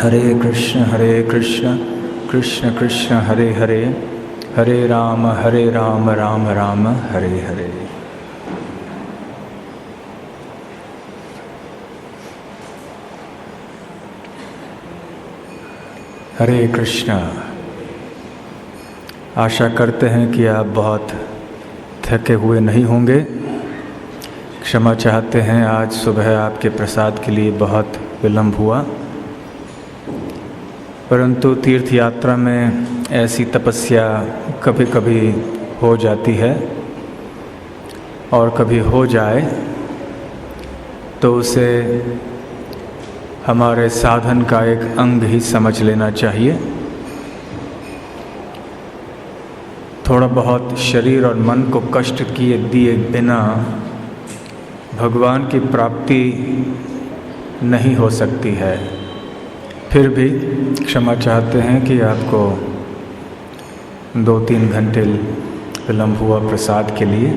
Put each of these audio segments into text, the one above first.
हरे कृष्ण कृष्ण कृष्ण हरे हरे, हरे राम राम राम हरे हरे। हरे कृष्ण। आशा करते हैं कि आप बहुत थके हुए नहीं होंगे। क्षमा चाहते हैं, आज सुबह आपके प्रसाद के लिए बहुत विलंब हुआ, परंतु तीर्थ यात्रा में ऐसी तपस्या कभी कभी हो जाती है, और कभी हो जाए तो उसे हमारे साधन का एक अंग ही समझ लेना चाहिए। थोड़ा बहुत शरीर और मन को कष्ट दिए बिना भगवान की प्राप्ति नहीं हो सकती है। फिर भी क्षमा चाहते हैं कि आपको 2-3 घंटे विलंब हुआ प्रसाद के लिए,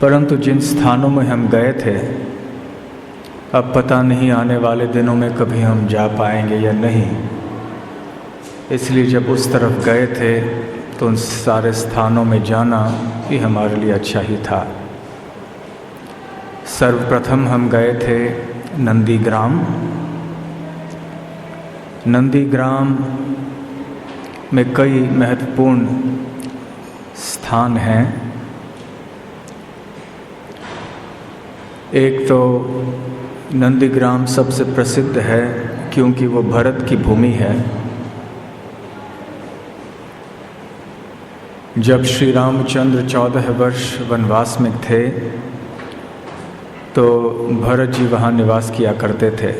परंतु जिन स्थानों में हम गए थे, अब पता नहीं आने वाले दिनों में कभी हम जा पाएंगे या नहीं। इसलिए जब उस तरफ गए थे तो उन सारे स्थानों में जाना ही हमारे लिए अच्छा ही था। सर्वप्रथम हम गए थे नंदीग्राम। नंदीग्राम में कई महत्वपूर्ण स्थान हैं। एक तो नंदीग्राम सबसे प्रसिद्ध है क्योंकि वो भरत की भूमि है। जब श्री रामचंद्र 14 वर्ष वनवास में थे तो भरत जी वहाँ निवास किया करते थे,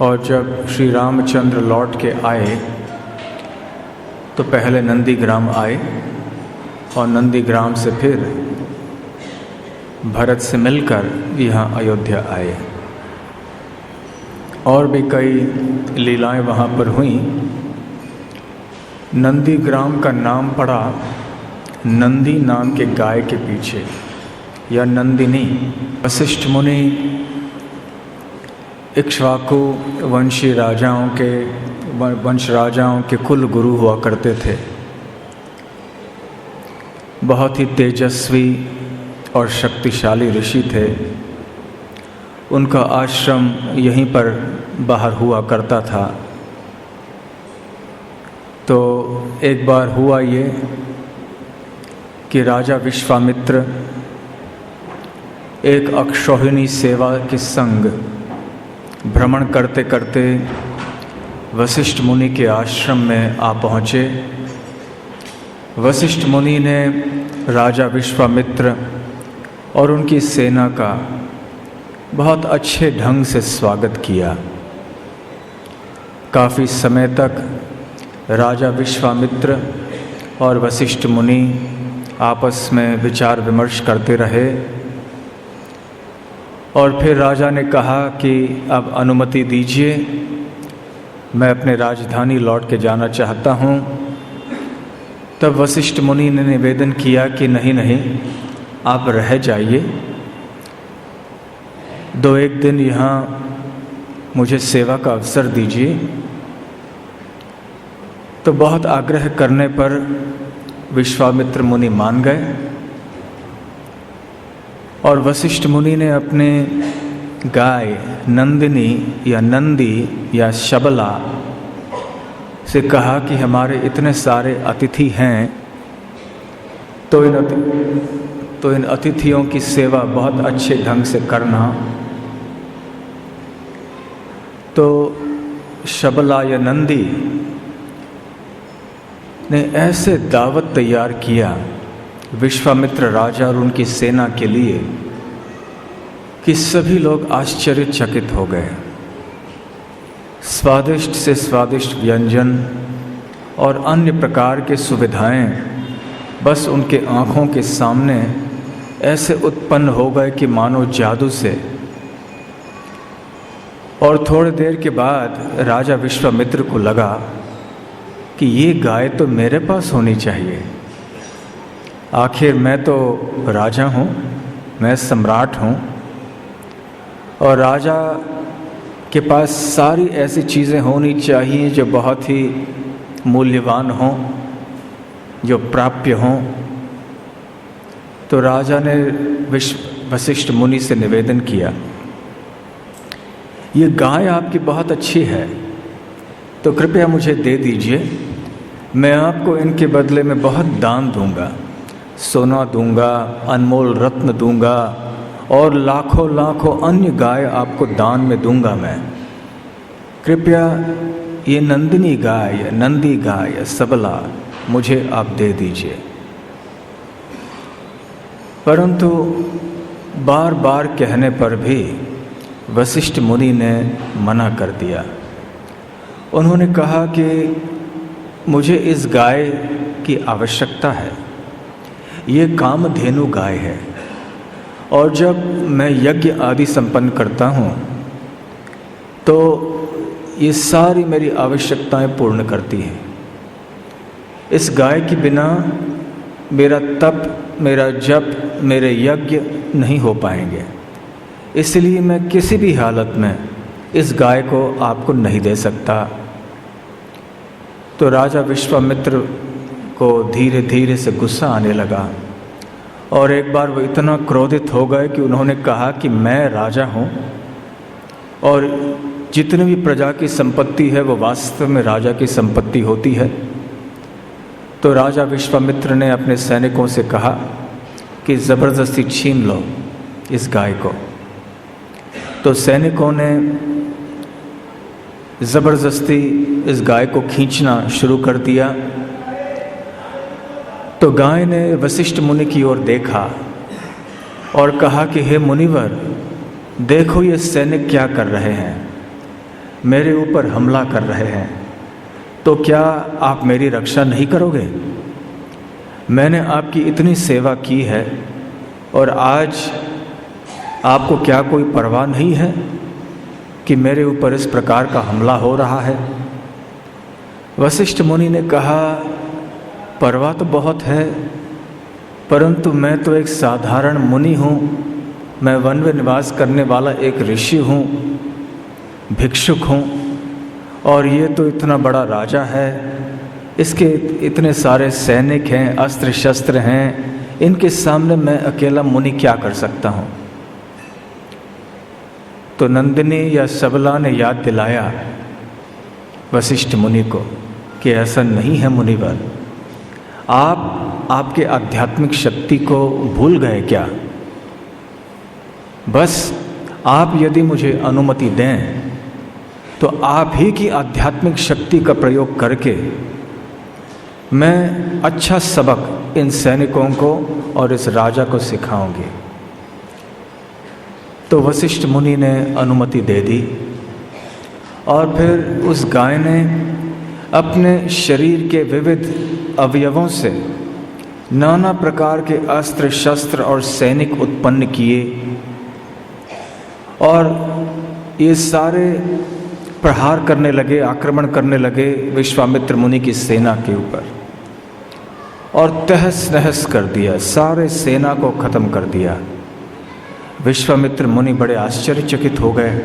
और जब श्री रामचंद्र लौट के आए तो पहले नंदीग्राम आए, और नंदीग्राम से फिर भरत से मिलकर यहाँ अयोध्या आए। और भी कई लीलाएं वहाँ पर हुई। नंदीग्राम का नाम पड़ा नंदी नाम के गाय के पीछे, या नंदिनी। वशिष्ठ मुनि इक्ष्वाकु वंश राजाओं के कुल गुरु हुआ करते थे। बहुत ही तेजस्वी और शक्तिशाली ऋषि थे। उनका आश्रम यहीं पर बाहर हुआ करता था। तो एक बार हुआ ये कि राजा विश्वामित्र एक अक्षौहिणी सेवा के संग भ्रमण करते करते वशिष्ठ मुनि के आश्रम में आ पहुँचे। वशिष्ठ मुनि ने राजा विश्वामित्र और उनकी सेना का बहुत अच्छे ढंग से स्वागत किया। काफ़ी समय तक राजा विश्वामित्र और वशिष्ठ मुनि आपस में विचार विमर्श करते रहे, और फिर राजा ने कहा कि अब अनुमति दीजिए, मैं अपने राजधानी लौट के जाना चाहता हूँ। तब वशिष्ठ मुनि ने निवेदन किया कि नहीं, आप रह जाइए, 2-1 दिन यहाँ मुझे सेवा का अवसर दीजिए। तो बहुत आग्रह करने पर विश्वामित्र मुनि मान गए, और वशिष्ठ मुनि ने अपने गाय नंदिनी या नंदी या शबला से कहा कि हमारे इतने सारे अतिथि हैं, तो इन अतिथियों की सेवा बहुत अच्छे ढंग से करना। तो शबला या नंदी ने ऐसे दावत तैयार किया विश्वामित्र राजा और उनकी सेना के लिए कि सभी लोग आश्चर्यचकित हो गए। स्वादिष्ट से स्वादिष्ट व्यंजन और अन्य प्रकार के सुविधाएं बस उनके आँखों के सामने ऐसे उत्पन्न हो गए कि मानो जादू से। और थोड़ी देर के बाद राजा विश्वामित्र को लगा कि ये गाय तो मेरे पास होनी चाहिए। आखिर मैं तो राजा हूँ, मैं सम्राट हूँ, और राजा के पास सारी ऐसी चीज़ें होनी चाहिए जो बहुत ही मूल्यवान हों, जो प्राप्य हों। तो राजा ने वशिष्ठ मुनि से निवेदन किया, ये गाय आपकी बहुत अच्छी है, तो कृपया मुझे दे दीजिए, मैं आपको इनके बदले में बहुत दान दूंगा, सोना दूंगा, अनमोल रत्न दूंगा और लाखों लाखों अन्य गाय आपको दान में दूंगा मैं। कृपया ये नंदिनी गाय, नंदी गाय, सबला मुझे आप दे दीजिए। परंतु बार बार कहने पर भी वशिष्ठ मुनि ने मना कर दिया। उन्होंने कहा कि मुझे इस गाय की आवश्यकता है, ये कामधेनु गाय है और जब मैं यज्ञ आदि संपन्न करता हूँ तो ये सारी मेरी आवश्यकताएं पूर्ण करती हैं। इस गाय के बिना मेरा तप, मेरा जप, मेरे यज्ञ नहीं हो पाएंगे, इसलिए मैं किसी भी हालत में इस गाय को आपको नहीं दे सकता। तो राजा विश्वामित्र को धीरे धीरे से गुस्सा आने लगा और एक बार वो इतना क्रोधित हो गए कि उन्होंने कहा कि मैं राजा हूँ और जितनी भी प्रजा की संपत्ति है वो वास्तव में राजा की संपत्ति होती है। तो राजा विश्वामित्र ने अपने सैनिकों से कहा कि ज़बरदस्ती छीन लो इस गाय को। तो सैनिकों ने ज़बरदस्ती इस गाय को खींचना शुरू कर दिया। तो गाय ने वशिष्ठ मुनि की ओर देखा और कहा कि हे मुनिवर, देखो ये सैनिक क्या कर रहे हैं, मेरे ऊपर हमला कर रहे हैं, तो क्या आप मेरी रक्षा नहीं करोगे? मैंने आपकी इतनी सेवा की है और आज आपको क्या कोई परवाह नहीं है कि मेरे ऊपर इस प्रकार का हमला हो रहा है? वशिष्ठ मुनि ने कहा, परवाह तो बहुत है, परंतु मैं तो एक साधारण मुनि हूँ, मैं वन में निवास करने वाला एक ऋषि हूँ, भिक्षुक हूँ, और ये तो इतना बड़ा राजा है, इसके इतने सारे सैनिक हैं, अस्त्र शस्त्र हैं, इनके सामने मैं अकेला मुनि क्या कर सकता हूँ? तो नंदिनी या सबला ने याद दिलाया वशिष्ठ मुनि को कि ऐसा नहीं है मुनिवर, आप आपके आध्यात्मिक शक्ति को भूल गए क्या? बस आप यदि मुझे अनुमति दें तो आप ही की आध्यात्मिक शक्ति का प्रयोग करके मैं अच्छा सबक इन सैनिकों को और इस राजा को सिखाऊंगी। तो वशिष्ठ मुनि ने अनुमति दे दी और फिर उस गाय ने अपने शरीर के विविध अवयवों से नाना प्रकार के अस्त्र शस्त्र और सैनिक उत्पन्न किए और ये सारे प्रहार करने लगे, आक्रमण करने लगे विश्वामित्र मुनि की सेना के ऊपर और तहस नहस कर दिया, सारे सेना को ख़त्म कर दिया। विश्वामित्र मुनि बड़े आश्चर्यचकित हो गए।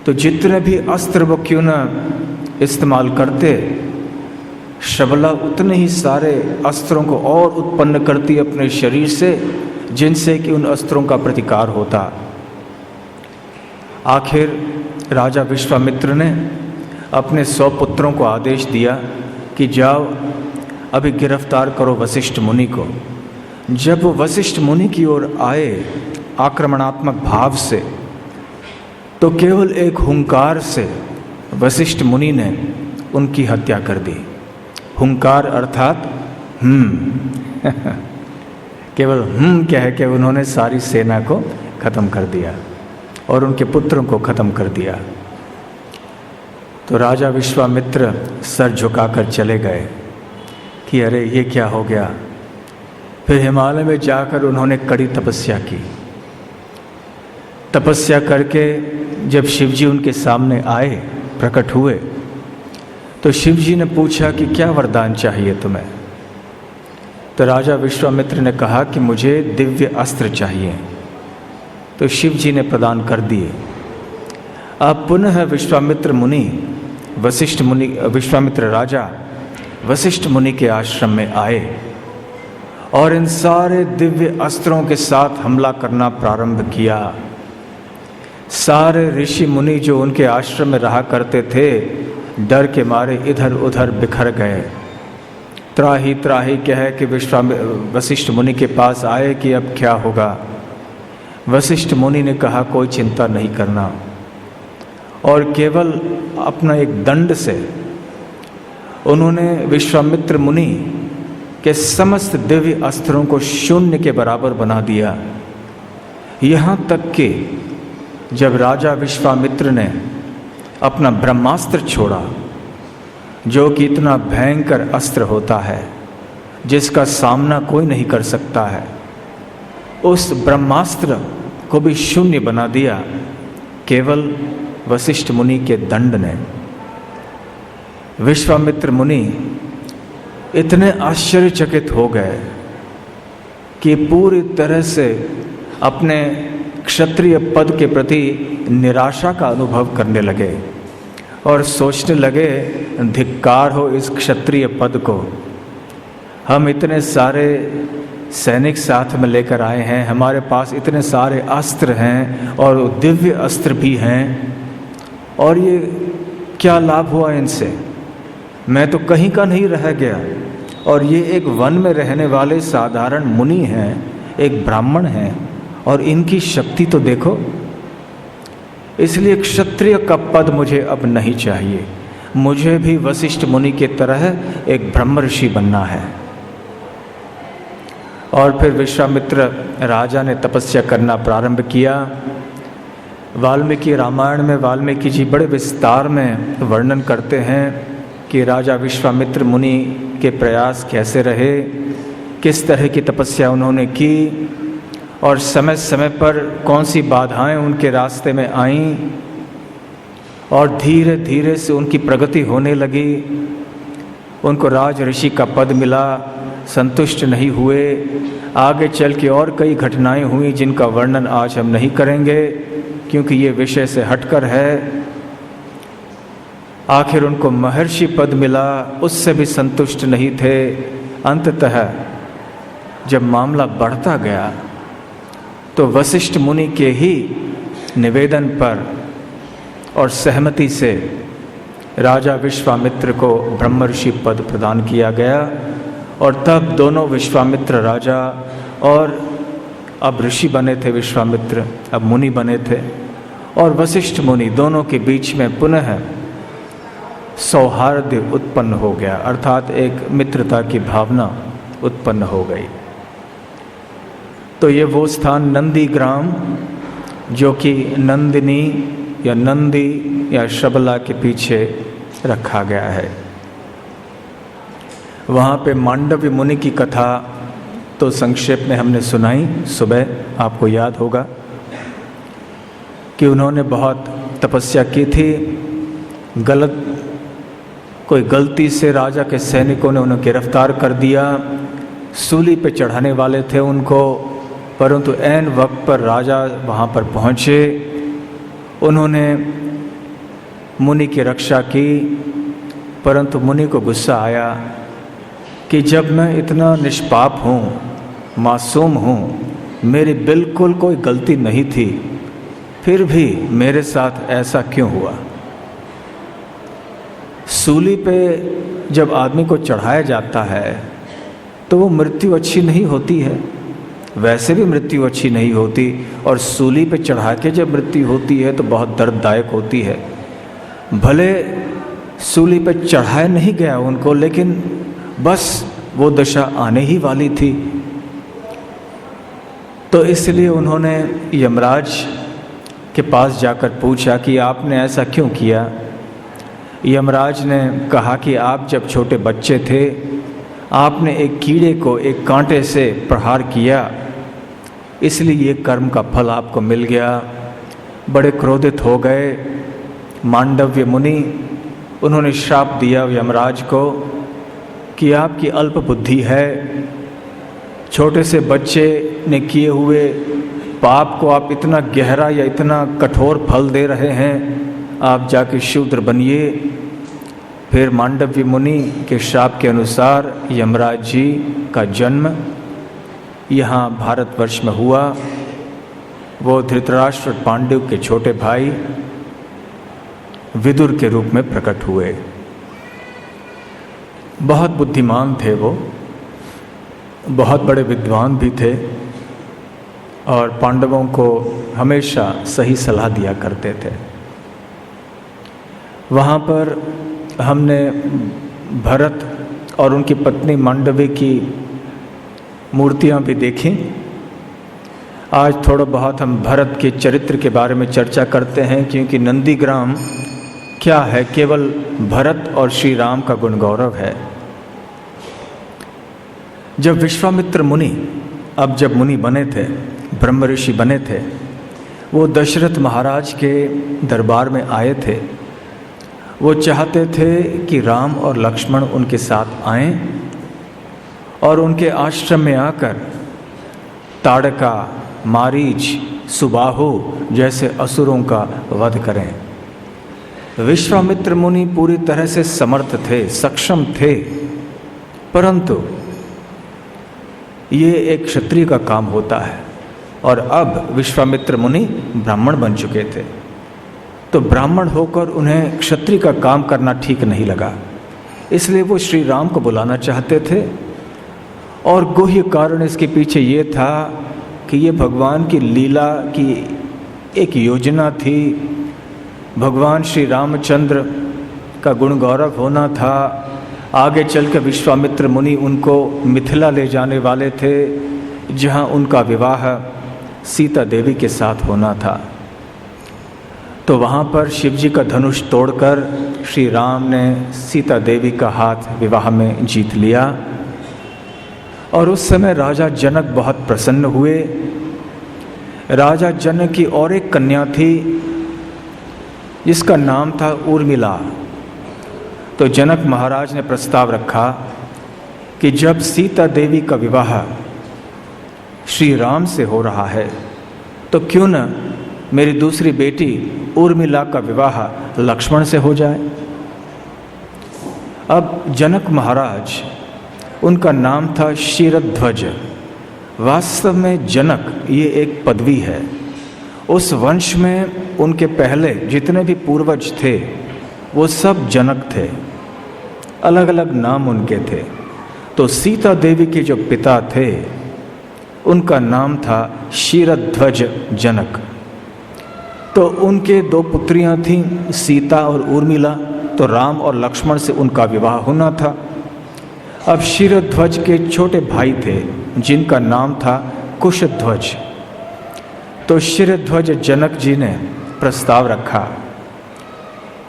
तो जितने भी अस्त्र वो क्यों न इस्तेमाल करते, शबला उतने ही सारे अस्त्रों को और उत्पन्न करती अपने शरीर से, जिनसे कि उन अस्त्रों का प्रतिकार होता। आखिर राजा विश्वामित्र ने अपने 100 पुत्रों को आदेश दिया कि जाओ अभी गिरफ्तार करो वशिष्ठ मुनि को। जब वो वशिष्ठ मुनि की ओर आए आक्रमणात्मक भाव से, तो केवल एक हुंकार से वशिष्ठ मुनि ने उनकी हत्या कर दी। हुंकार अर्थात केवल कह के उन्होंने सारी सेना को ख़त्म कर दिया और उनके पुत्रों को ख़त्म कर दिया। तो राजा विश्वामित्र सर झुकाकर चले गए कि अरे ये क्या हो गया। फिर हिमालय में जाकर उन्होंने कड़ी तपस्या की। तपस्या करके जब शिवजी उनके सामने आए, प्रकट हुए, तो शिवजी ने पूछा कि क्या वरदान चाहिए तुम्हें? तो राजा विश्वामित्र ने कहा कि मुझे दिव्य अस्त्र चाहिए। तो शिवजी ने प्रदान कर दिए। अब पुनः विश्वामित्र मुनि विश्वामित्र राजा वशिष्ठ मुनि के आश्रम में आए और इन सारे दिव्य अस्त्रों के साथ हमला करना प्रारंभ किया। सारे ऋषि मुनि जो उनके आश्रम में रहा करते थे डर के मारे इधर उधर बिखर गए। त्राही त्राही कह के वशिष्ठ मुनि के पास आए कि अब क्या होगा। वशिष्ठ मुनि ने कहा कोई चिंता नहीं करना, और केवल अपना एक दंड से उन्होंने विश्वामित्र मुनि के समस्त दिव्य अस्त्रों को शून्य के बराबर बना दिया। यहाँ तक कि जब राजा विश्वामित्र ने अपना ब्रह्मास्त्र छोड़ा, जो कि इतना भयंकर अस्त्र होता है जिसका सामना कोई नहीं कर सकता है, उस ब्रह्मास्त्र को भी शून्य बना दिया केवल वशिष्ठ मुनि के दंड ने। विश्वामित्र मुनि इतने आश्चर्यचकित हो गए कि पूरी तरह से अपने क्षत्रिय पद के प्रति निराशा का अनुभव करने लगे और सोचने लगे धिक्कार हो इस क्षत्रिय पद को। हम इतने सारे सैनिक साथ में लेकर आए हैं, हमारे पास इतने सारे अस्त्र हैं और दिव्य अस्त्र भी हैं, और ये क्या लाभ हुआ इनसे। मैं तो कहीं का नहीं रह गया, और ये एक वन में रहने वाले साधारण मुनि हैं, एक ब्राह्मण हैं, और इनकी शक्ति तो देखो। इसलिए क्षत्रिय का पद मुझे अब नहीं चाहिए, मुझे भी वशिष्ठ मुनि के तरह एक ब्रह्म ऋषि बनना है। और फिर विश्वामित्र राजा ने तपस्या करना प्रारंभ किया। वाल्मीकि रामायण में वाल्मीकि जी बड़े विस्तार में वर्णन करते हैं कि राजा विश्वामित्र मुनि के प्रयास कैसे रहे, किस तरह की तपस्या उन्होंने की, और समय समय पर कौन सी बाधाएं उनके रास्ते में आईं, और धीरे धीरे से उनकी प्रगति होने लगी। उनको राज ऋषि का पद मिला, संतुष्ट नहीं हुए, आगे चल के और कई घटनाएं हुई जिनका वर्णन आज हम नहीं करेंगे क्योंकि ये विषय से हटकर है। आखिर उनको महर्षि पद मिला, उससे भी संतुष्ट नहीं थे। अंततः जब मामला बढ़ता गया तो वशिष्ठ मुनि के ही निवेदन पर और सहमति से राजा विश्वामित्र को ब्रह्मर्षि पद प्रदान किया गया, और तब दोनों विश्वामित्र राजा और अब ऋषि बने थे, विश्वामित्र अब मुनि बने थे, और वशिष्ठ मुनि दोनों के बीच में पुनः सौहार्द उत्पन्न हो गया, अर्थात एक मित्रता की भावना उत्पन्न हो गई। तो ये वो स्थान नंदीग्राम, जो कि नंदिनी या नंदी या शबला के पीछे रखा गया है। वहाँ पे मांडव्य मुनि की कथा तो संक्षेप में हमने सुनाई सुबह, आपको याद होगा कि उन्होंने बहुत तपस्या की थी। कोई गलती से राजा के सैनिकों ने उन्हें गिरफ्तार कर दिया, सूली पे चढ़ाने वाले थे उनको, परंतु ऐन वक्त पर राजा वहाँ पर पहुँचे। उन्होंने मुनि की रक्षा की, परंतु मुनि को गुस्सा आया कि जब मैं इतना निष्पाप हूँ, मासूम हूँ, मेरी बिल्कुल कोई गलती नहीं थी, फिर भी मेरे साथ ऐसा क्यों हुआ। सूली पे जब आदमी को चढ़ाया जाता है तो वो मृत्यु अच्छी नहीं होती है, वैसे भी मृत्यु अच्छी नहीं होती, और सूली पे चढ़ा के जब मृत्यु होती है तो बहुत दर्ददायक होती है। भले सूली पे चढ़ाया नहीं गया उनको, लेकिन बस वो दशा आने ही वाली थी। तो इसलिए उन्होंने यमराज के पास जाकर पूछा कि आपने ऐसा क्यों किया। यमराज ने कहा कि आप जब छोटे बच्चे थे, आपने एक कीड़े को एक कांटे से प्रहार किया, इसलिए ये कर्म का फल आपको मिल गया। बड़े क्रोधित हो गए मांडव्य मुनि। उन्होंने श्राप दिया यमराज को कि आपकी अल्प बुद्धि है, छोटे से बच्चे ने किए हुए पाप को आप इतना गहरा या इतना कठोर फल दे रहे हैं। आप जाके शूद्र बनिए। फिर मांडव्य मुनि के श्राप के अनुसार यमराज जी का जन्म यहाँ भारतवर्ष में हुआ। वो धृतराष्ट्र पांडु के छोटे भाई विदुर के रूप में प्रकट हुए। बहुत बुद्धिमान थे वो, बहुत बड़े विद्वान भी थे और पांडवों को हमेशा सही सलाह दिया करते थे। वहाँ पर हमने भरत और उनकी पत्नी मांडवी की मूर्तियाँ भी देखी। आज थोड़ा बहुत हम भरत के चरित्र के बारे में चर्चा करते हैं, क्योंकि नंदीग्राम क्या है, केवल भरत और श्री राम का गुण गौरव है। जब विश्वामित्र मुनि, अब जब मुनि बने थे, ब्रह्म ऋषि बने थे, वो दशरथ महाराज के दरबार में आए थे। वो चाहते थे कि राम और लक्ष्मण उनके साथ आएं और उनके आश्रम में आकर ताड़का, मारीच, सुबाहु जैसे असुरों का वध करें। विश्वामित्र मुनि पूरी तरह से समर्थ थे, सक्षम थे, परंतु ये एक क्षत्रिय का काम होता है और अब विश्वामित्र मुनि ब्राह्मण बन चुके थे, तो ब्राह्मण होकर उन्हें क्षत्रिय का काम करना ठीक नहीं लगा। इसलिए वो श्री राम को बुलाना चाहते थे और गुह्य कारण इसके पीछे ये था कि ये भगवान की लीला की एक योजना थी। भगवान श्री रामचंद्र का गुण गौरव होना था। आगे चलकर विश्वामित्र मुनि उनको मिथिला ले जाने वाले थे, जहाँ उनका विवाह सीता देवी के साथ होना था। तो वहाँ पर शिव जी का धनुष तोड़कर श्री राम ने सीता देवी का हाथ विवाह में जीत लिया। और उस समय राजा जनक बहुत प्रसन्न हुए। राजा जनक की और एक कन्या थी जिसका नाम था उर्मिला। तो जनक महाराज ने प्रस्ताव रखा कि जब सीता देवी का विवाह श्री राम से हो रहा है, तो क्यों न मेरी दूसरी बेटी उर्मिला का विवाह लक्ष्मण से हो जाए। अब जनक महाराज, उनका नाम था क्षीरध्वज। वास्तव में जनक ये एक पदवी है। उस वंश में उनके पहले जितने भी पूर्वज थे वो सब जनक थे, अलग अलग नाम उनके थे। तो सीता देवी के जो पिता थे उनका नाम था क्षीरध्वज जनक। तो उनके दो पुत्रियां थीं, सीता और उर्मिला। तो राम और लक्ष्मण से उनका विवाह होना था। अब क्षीरध्वज के छोटे भाई थे जिनका नाम था कुशध्वज। तो क्षीरध्वज जनक जी ने प्रस्ताव रखा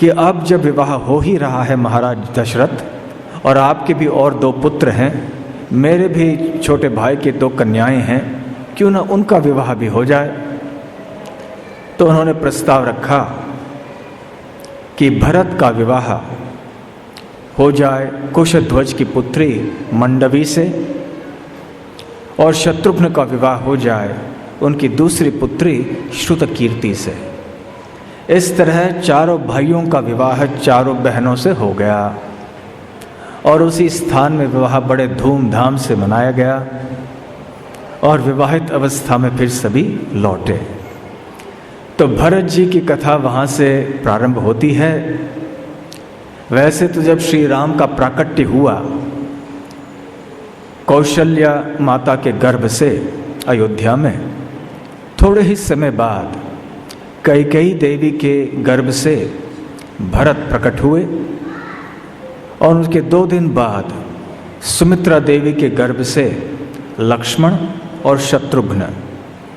कि अब जब विवाह हो ही रहा है महाराज दशरथ, और आपके भी और दो पुत्र हैं, मेरे भी छोटे भाई के दो कन्याएं हैं, क्यों ना उनका विवाह भी हो जाए। तो उन्होंने प्रस्ताव रखा कि भरत का विवाह हो जाए कुशध्वज की पुत्री मंडवी से, और शत्रुघ्न का विवाह हो जाए उनकी दूसरी पुत्री श्रुतकीर्ति से। इस तरह चारों भाइयों का विवाह चारों बहनों से हो गया और उसी स्थान में विवाह बड़े धूमधाम से मनाया गया और विवाहित अवस्था में फिर सभी लौटे। तो भरत जी की कथा वहाँ से प्रारंभ होती है। वैसे तो जब श्री राम का प्राकट्य हुआ कौशल्या माता के गर्भ से अयोध्या में, थोड़े ही समय बाद कैकेयी देवी के गर्भ से भरत प्रकट हुए और उसके 2 दिन बाद सुमित्रा देवी के गर्भ से लक्ष्मण और शत्रुघ्न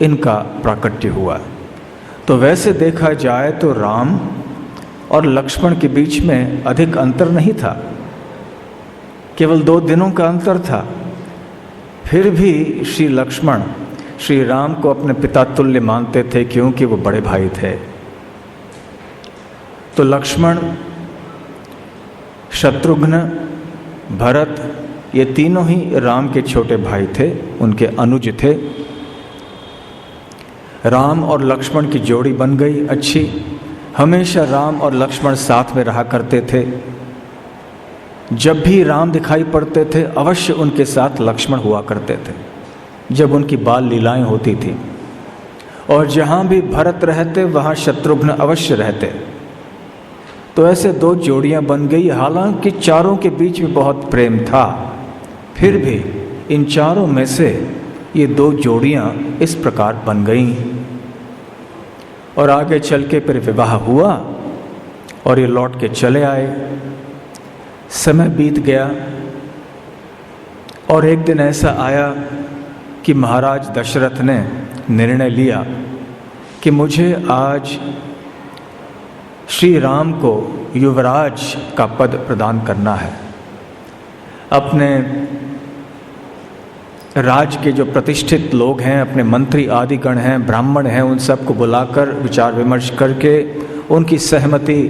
इनका प्राकट्य हुआ। तो वैसे देखा जाए तो राम और लक्ष्मण के बीच में अधिक अंतर नहीं था, केवल 2 दिनों का अंतर था। फिर भी श्री लक्ष्मण श्री राम को अपने पिता तुल्य मानते थे, क्योंकि वो बड़े भाई थे। तो लक्ष्मण, शत्रुघ्न, भरत ये तीनों ही राम के छोटे भाई थे, उनके अनुज थे। राम और लक्ष्मण की जोड़ी बन गई अच्छी, हमेशा राम और लक्ष्मण साथ में रहा करते थे। जब भी राम दिखाई पड़ते थे अवश्य उनके साथ लक्ष्मण हुआ करते थे जब उनकी बाल लीलाएं होती थी, और जहाँ भी भरत रहते वहाँ शत्रुघ्न अवश्य रहते। तो ऐसे दो जोड़ियाँ बन गई। हालांकि चारों के बीच में बहुत प्रेम था, फिर भी इन चारों में से ये दो जोड़ियाँ इस प्रकार बन गईं। और आगे चल के फिर विवाह हुआ और ये लौट के चले आए। समय बीत गया और एक दिन ऐसा आया कि महाराज दशरथ ने निर्णय लिया कि मुझे आज श्री राम को युवराज का पद प्रदान करना है। अपने राज्य के जो प्रतिष्ठित लोग हैं, अपने मंत्री आदिगण हैं, ब्राह्मण हैं, उन सबको बुलाकर विचार विमर्श करके उनकी सहमति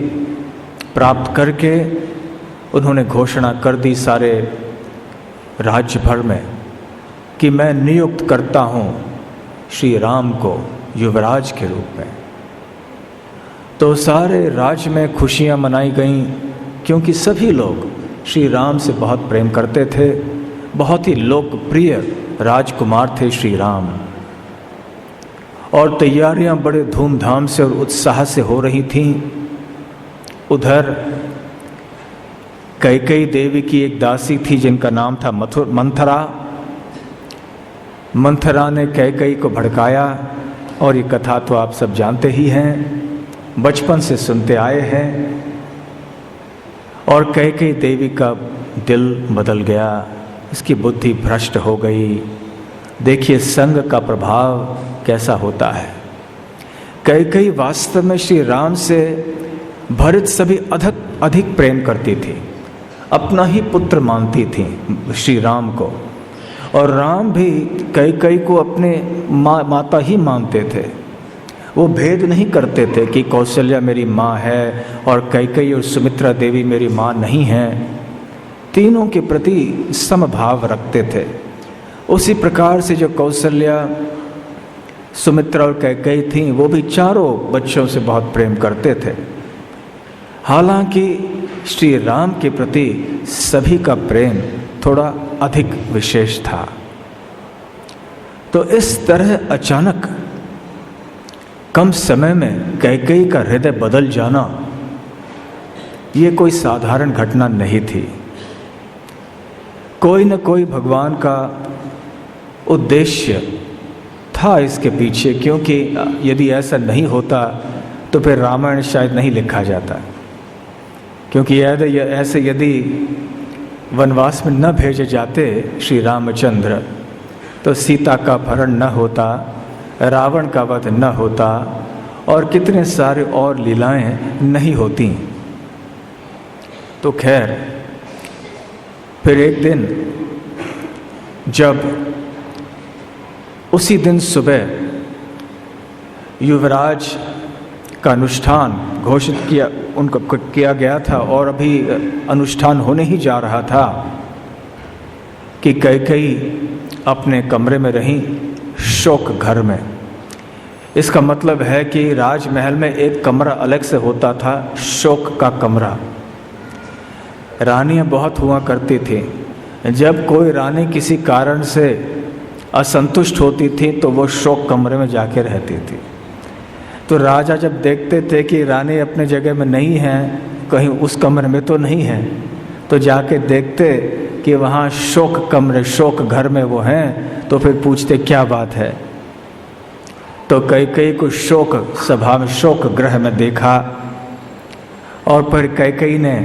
प्राप्त करके उन्होंने घोषणा कर दी सारे राज्य भर में कि मैं नियुक्त करता हूँ श्री राम को युवराज के रूप में। तो सारे राज्य में खुशियाँ मनाई गईं, क्योंकि सभी लोग श्री राम से बहुत प्रेम करते थे। बहुत ही लोकप्रिय राजकुमार थे श्री राम, और तैयारियां बड़े धूमधाम से और उत्साह से हो रही थीं। उधर कैकेयी देवी की एक दासी थी जिनका नाम था मंथरा। मंथरा ने कैकेयी को भड़काया, और ये कथा तो आप सब जानते ही हैं, बचपन से सुनते आए हैं। और कैकेयी देवी का दिल बदल गया, इसकी बुद्धि भ्रष्ट हो गई। देखिए संग का प्रभाव कैसा होता है। कैकेयी वास्तव में श्री राम से भरत से भी अधिक प्रेम करती थी, अपना ही पुत्र मानती थी श्री राम को, और राम भी कैकेयी को अपने माता ही मानते थे। वो भेद नहीं करते थे कि कौशल्या मेरी माँ है और कैकेयी और सुमित्रा देवी मेरी माँ नहीं है। तीनों के प्रति समभाव रखते थे। उसी प्रकार से जो कौशल्या, सुमित्रा और कैकेयी थीं, वो भी चारों बच्चों से बहुत प्रेम करते थे। हालांकि श्री राम के प्रति सभी का प्रेम थोड़ा अधिक विशेष था। तो इस तरह अचानक कम समय में कैकेयी का हृदय बदल जाना, ये कोई साधारण घटना नहीं थी। कोई न कोई भगवान का उद्देश्य था इसके पीछे, क्योंकि यदि ऐसा नहीं होता तो फिर रामायण शायद नहीं लिखा जाता। क्योंकि ऐसे यदि वनवास में न भेजे जाते श्री रामचंद्र, तो सीता का अपहरण न होता, रावण का वध न होता, और कितने सारे और लीलाएं नहीं होती। तो खैर, फिर एक दिन जब उसी दिन सुबह युवराज का अनुष्ठान घोषित किया गया था, और अभी अनुष्ठान होने ही जा रहा था कि कैकेयी अपने कमरे में रहीं, शोक घर में। इसका मतलब है कि राजमहल में एक कमरा अलग से होता था, शोक का कमरा। रानियां बहुत हुआ करती थी। जब कोई रानी किसी कारण से असंतुष्ट होती थी तो वो शोक कमरे में जाके रहती थी। तो राजा जब देखते थे कि रानी अपने जगह में नहीं है, कहीं उस कमरे में तो नहीं है, तो जाके देखते कि वहाँ शोक कमरे, शोक घर में वो हैं, तो फिर पूछते क्या बात है। तो कैकेयी को शोक सभा में, शोक गृह में देखा, और फिर कैकेयी ने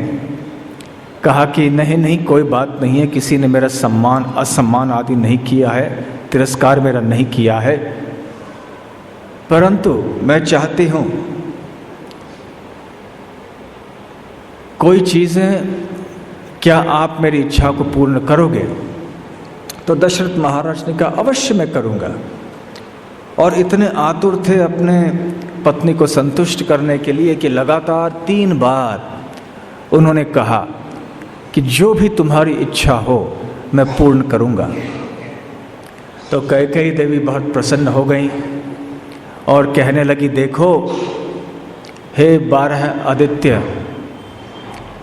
कहा कि नहीं कोई बात नहीं है, किसी ने मेरा सम्मान असम्मान आदि नहीं किया है, तिरस्कार मेरा नहीं किया है, परंतु मैं चाहती हूँ कोई चीज़ें, क्या आप मेरी इच्छा को पूर्ण करोगे? तो दशरथ महाराज ने कहा अवश्य मैं करूँगा। और इतने आतुर थे अपने पत्नी को संतुष्ट करने के लिए कि लगातार 3 बार उन्होंने कहा कि जो भी तुम्हारी इच्छा हो मैं पूर्ण करूँगा। तो कैकेयी देवी बहुत प्रसन्न हो गई और कहने लगी, देखो हे 12 आदित्य,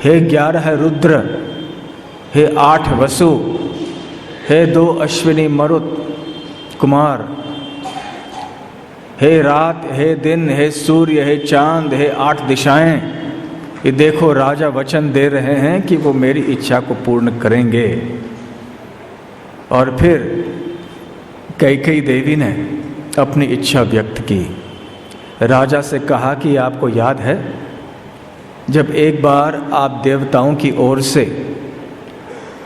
हे 11 रुद्र, हे 8 वसु, हे 2 अश्विनी मरुत कुमार, हे रात, हे दिन, हे सूर्य, हे चांद, हे 8 दिशाएं, ये देखो राजा वचन दे रहे हैं कि वो मेरी इच्छा को पूर्ण करेंगे। और फिर कैकेयी देवी ने अपनी इच्छा व्यक्त की। राजा से कहा कि आपको याद है जब एक बार आप देवताओं की ओर से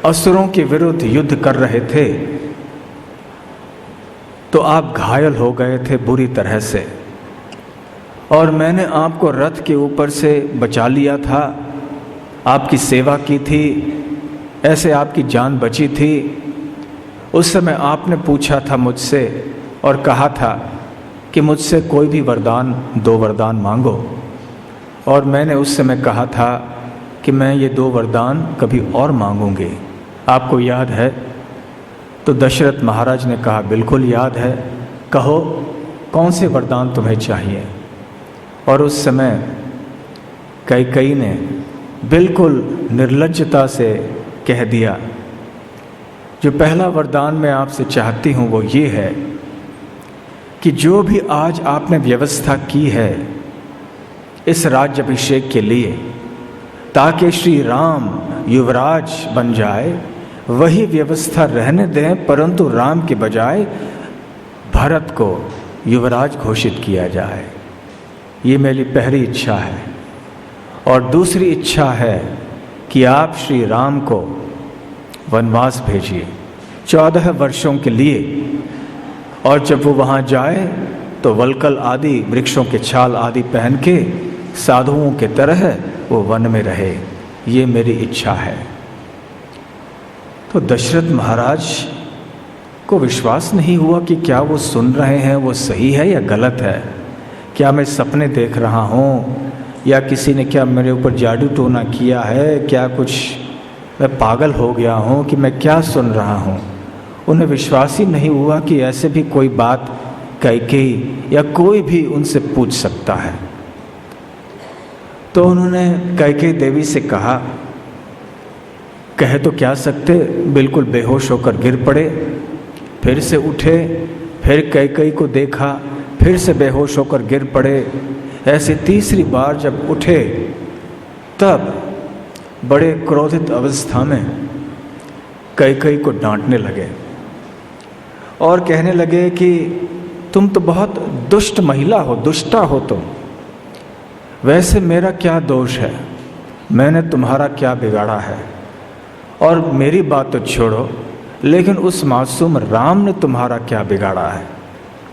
असुरों के विरुद्ध युद्ध कर रहे थे तो आप घायल हो गए थे बुरी तरह से, और मैंने आपको रथ के ऊपर से बचा लिया था, आपकी सेवा की थी, ऐसे आपकी जान बची थी। उस समय आपने पूछा था मुझसे और कहा था कि मुझसे कोई भी वरदान, 2 वरदान मांगो, और मैंने उस समय कहा था कि मैं ये 2 वरदान कभी और मांगूंगी। आपको याद है? तो दशरथ महाराज ने कहा बिल्कुल याद है, कहो कौन से वरदान तुम्हें चाहिए। और उस समय कैकेयी ने बिल्कुल निर्लज्जता से कह दिया, जो पहला वरदान मैं आपसे चाहती हूँ वो ये है कि जो भी आज आपने व्यवस्था की है इस राज्याभिषेक के लिए ताकि श्री राम युवराज बन जाए, वही व्यवस्था रहने दें, परंतु राम के बजाय भरत को युवराज घोषित किया जाए। ये मेरी पहली इच्छा है। और दूसरी इच्छा है कि आप श्री राम को वनवास भेजिए 14 वर्षों के लिए, और जब वो वहाँ जाए तो वलकल आदि वृक्षों के छाल आदि पहन के साधुओं के तरह वो वन में रहे। ये मेरी इच्छा है। तो दशरथ महाराज को विश्वास नहीं हुआ कि क्या वो सुन रहे हैं वो सही है या गलत है, क्या मैं सपने देख रहा हूँ या किसी ने क्या मेरे ऊपर जादू टोना किया है, क्या कुछ मैं पागल हो गया हूँ कि मैं क्या सुन रहा हूँ। उन्हें विश्वास ही नहीं हुआ कि ऐसे भी कोई बात कैकेयी या कोई भी उनसे पूछ सकता है। तो उन्होंने कैकेयी देवी से कहा, कह तो क्या सकते, बिल्कुल बेहोश होकर गिर पड़े, फिर से उठे, फिर कैकेयी को देखा, फिर से बेहोश होकर गिर पड़े। ऐसे तीसरी बार जब उठे तब बड़े क्रोधित अवस्था में कैकेयी को डांटने लगे और कहने लगे कि तुम तो बहुत दुष्ट महिला हो, दुष्टा हो तुम। वैसे मेरा क्या दोष है, मैंने तुम्हारा क्या बिगाड़ा है, और मेरी बात तो छोड़ो, लेकिन उस मासूम राम ने तुम्हारा क्या बिगाड़ा है